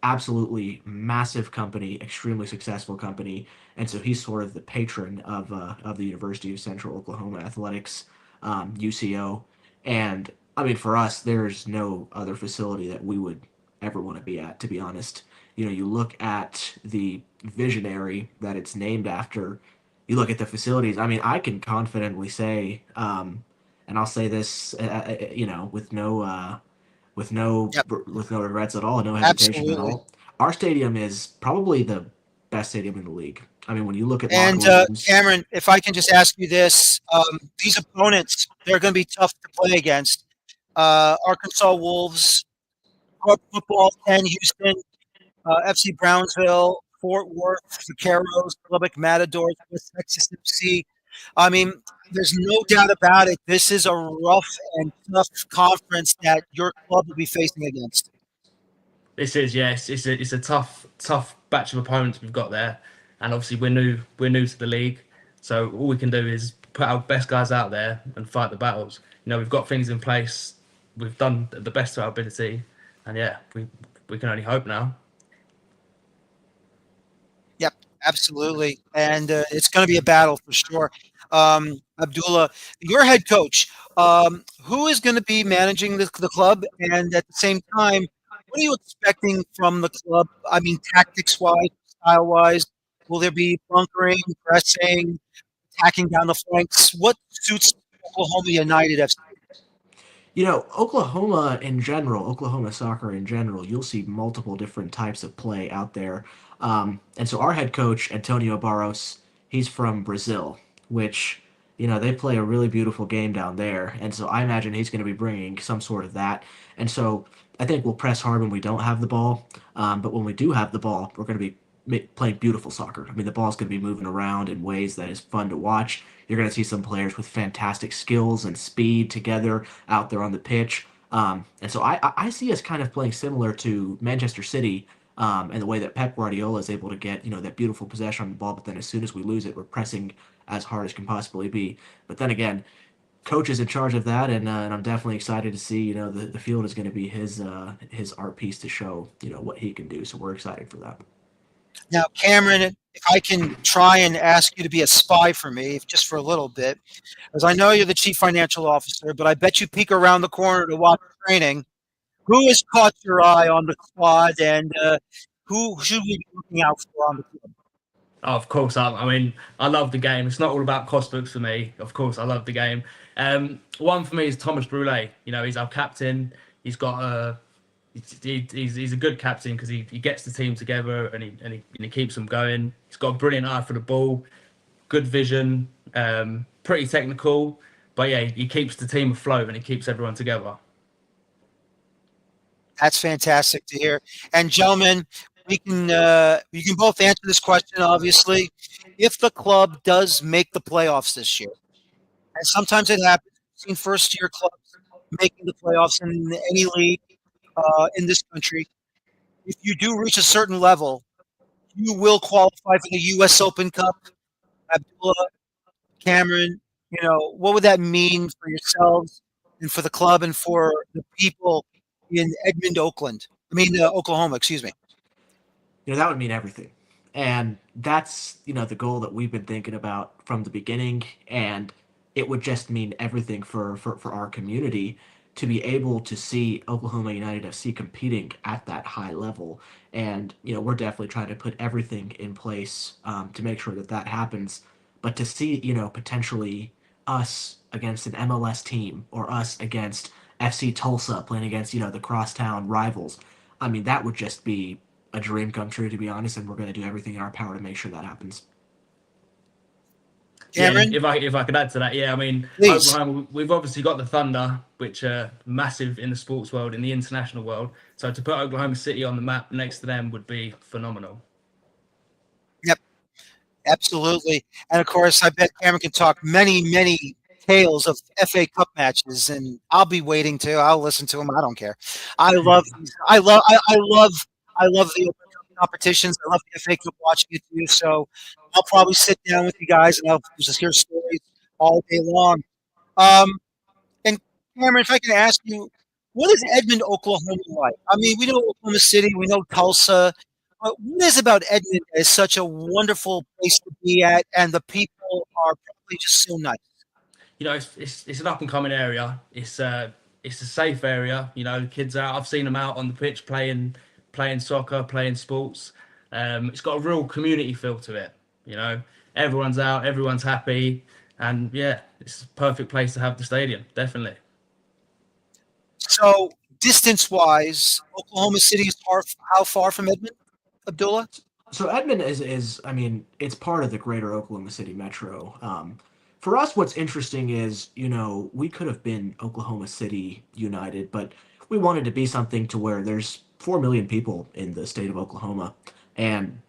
absolutely massive company, extremely successful company, and so he's sort of the patron of the University of Central Oklahoma Athletics, UCO, and I mean for us, there's no other facility that we would ever want to be at. To be honest, you look at the visionary that it's named after, you look at the facilities. I mean, I can confidently say, and I'll say this, with no Yep. with no regrets at all, no hesitation at Absolutely. all. Our stadium is probably the best stadium in the league. I mean, when you look at locker And rooms, Cameron, if I can just ask you this, these opponents, they're going to be tough to play against. Arkansas Wolves, Corp Football 10, Houston, FC Brownsville, Fort Worth, Vaqueros, Lubbock Matadors, West Texas FC. I mean, there's no doubt about it. This is a rough and tough conference that your club will be facing against. This is, yes, it's a tough batch of opponents we've got there, and obviously we're new to the league, so all we can do is put our best guys out there and fight the battles. We've got things in place, we've done the best of our ability, and yeah, we can only hope now. Yep, absolutely. And it's going to be a battle for sure. Abdullah, your head coach, who is going to be managing the club? And at the same time, What are you expecting from the club? I mean, tactics-wise, style-wise, will there be bunkering, pressing, attacking down the flanks? What suits Oklahoma United FC? Oklahoma in general, Oklahoma soccer in general, you'll see multiple different types of play out there. And so our head coach, Antonio Barros, he's from Brazil, which, they play a really beautiful game down there. And so I imagine he's going to be bringing some sort of that. And so I think we'll press hard when we don't have the ball. But when we do have the ball, we're going to be playing beautiful soccer. I mean, the ball's going to be moving around in ways that is fun to watch. You're going to see some players with fantastic skills and speed together out there on the pitch. And so I see us kind of playing similar to Manchester City, and the way that Pep Guardiola is able to get that beautiful possession on the ball, but then as soon as we lose it, we're pressing as hard as can possibly be. But then again, coach is in charge of that, and I'm definitely excited to see the field is going to be his art piece to show what he can do. So we're excited for that. Now, Cameron, if I can try and ask you to be a spy for me, just for a little bit, as I know you're the chief financial officer, but I bet you peek around the corner to watch training. Who has caught your eye on the squad, and who should we be looking out for on the club? Oh, of course, I mean, I love the game. It's not all about cost books for me. Of course, I love the game. One for me is Thomas Brule. He's our captain. He's got a he's a good captain because he gets the team together and he keeps them going. He's got a brilliant eye for the ball, good vision, pretty technical, but yeah, he keeps the team afloat and he keeps everyone together. That's fantastic to hear. And gentlemen, we can you can both answer this question. Obviously, if the club does make the playoffs this year, and sometimes it happens, we've seen first-year clubs making the playoffs in any league in this country. If you do reach a certain level, you will qualify for the U.S. Open Cup. Abdullah, Cameron, what would that mean for yourselves and for the club and for the people in Oklahoma, excuse me. That would mean everything. And that's, the goal that we've been thinking about from the beginning. And it would just mean everything for our community to be able to see Oklahoma United FC competing at that high level. And, we're definitely trying to put everything in place to make sure that that happens. But to see, potentially us against an MLS team or us against FC Tulsa playing against, the crosstown rivals, I mean, that would just be a dream come true, to be honest, and we're going to do everything in our power to make sure that happens. Cameron? Yeah, if I could add to that, yeah, I mean, Please. Oklahoma, we've obviously got the Thunder, which are massive in the sports world, in the international world. So to put Oklahoma City on the map next to them would be phenomenal. Yep, absolutely. And of course, I bet Cameron can talk many tales of FA Cup matches, and I'll be waiting too. I'll listen to him. I don't care. I love the Open Cup competitions. I love the FA Cup watching it too. So I'll probably sit down with you guys and I'll just hear stories all day long. And Cameron, if I can ask you, what is Edmond, Oklahoma like? I mean, we know Oklahoma City, we know Tulsa, but what is about Edmond that is such a wonderful place to be at, and the people are probably just so nice? It's an up and coming area. It's a safe area. Kids out. I've seen them out on the pitch playing soccer, playing sports. It's got a real community feel to it. Everyone's out, everyone's happy, and yeah, it's a perfect place to have the stadium. Definitely. So, distance-wise, Oklahoma City is how far from Edmond, Abdullah? So Edmond is I mean, it's part of the greater Oklahoma City metro. For us, what's interesting is, we could have been Oklahoma City United, but we wanted to be something to where there's 4 million people in the state of Oklahoma, and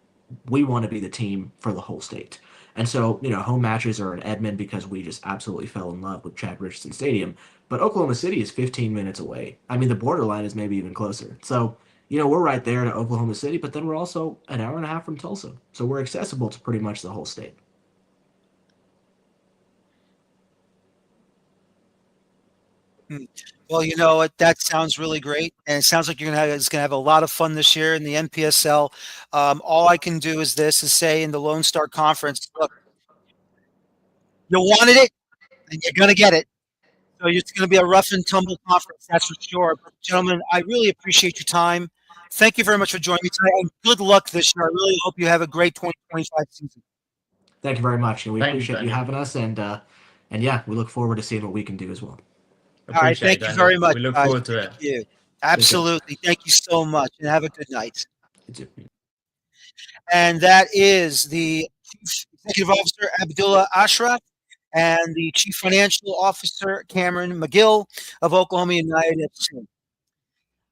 we want to be the team for the whole state. And so, home matches are in Edmond because we just absolutely fell in love with Chad Richardson Stadium. But Oklahoma City is 15 minutes away. I mean, the borderline is maybe even closer. So, we're right there to Oklahoma City, but then we're also an hour and a half from Tulsa. So we're accessible to pretty much the whole state. Well, you know what? That sounds really great, and it sounds like it's gonna have a lot of fun this year in the NPSL. All I can do is say in the Lone Star Conference, look, you wanted it, and you're gonna get it. So it's going to be a rough and tumble conference, that's for sure. But gentlemen, I really appreciate your time. Thank you very much for joining me tonight, and good luck this year. I really hope you have a great 2025 season. Thank you very much, and we Thank you, appreciate you Daniel. having us. And yeah, we look forward to seeing what we can do as well. All right, Appreciate it, thank you Daniel. very much, We look guys. forward to Thank it. you. Absolutely. Thank you so much, and have a good night. And that is the Chief Executive Officer, Abdullah Ashraf, and the Chief Financial Officer, Cameron McGill of Oklahoma United FC.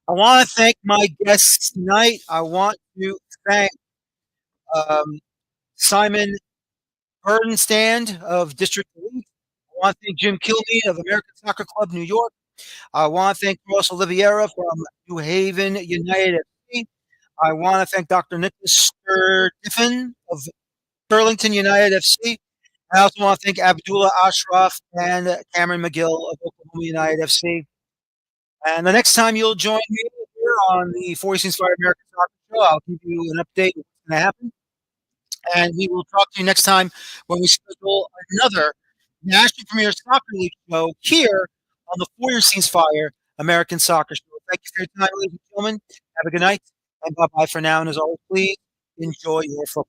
I want to thank my guests tonight. I want to thank Simon Burdenstand of District Elite. I want to thank Jim Kilmeade of American Soccer Club New York. I want to thank Ross Oliveira from New Haven United FC. I want to thank Dr. Nicholas Sturdiffin of Burlington United FC. I also want to thank Abdullah Ashraf and Cameron McGill of Oklahoma United FC. And the next time you'll join me here on the Four Seasons Fire American Soccer Show, I'll give you an update of what's going to happen. And we will talk to you next time when we schedule another National Premier Soccer League show here on the Four Seasons Fire American Soccer Show. Thank you for your time, ladies and gentlemen. Have a good night, and bye-bye for now. And as always, please enjoy your football.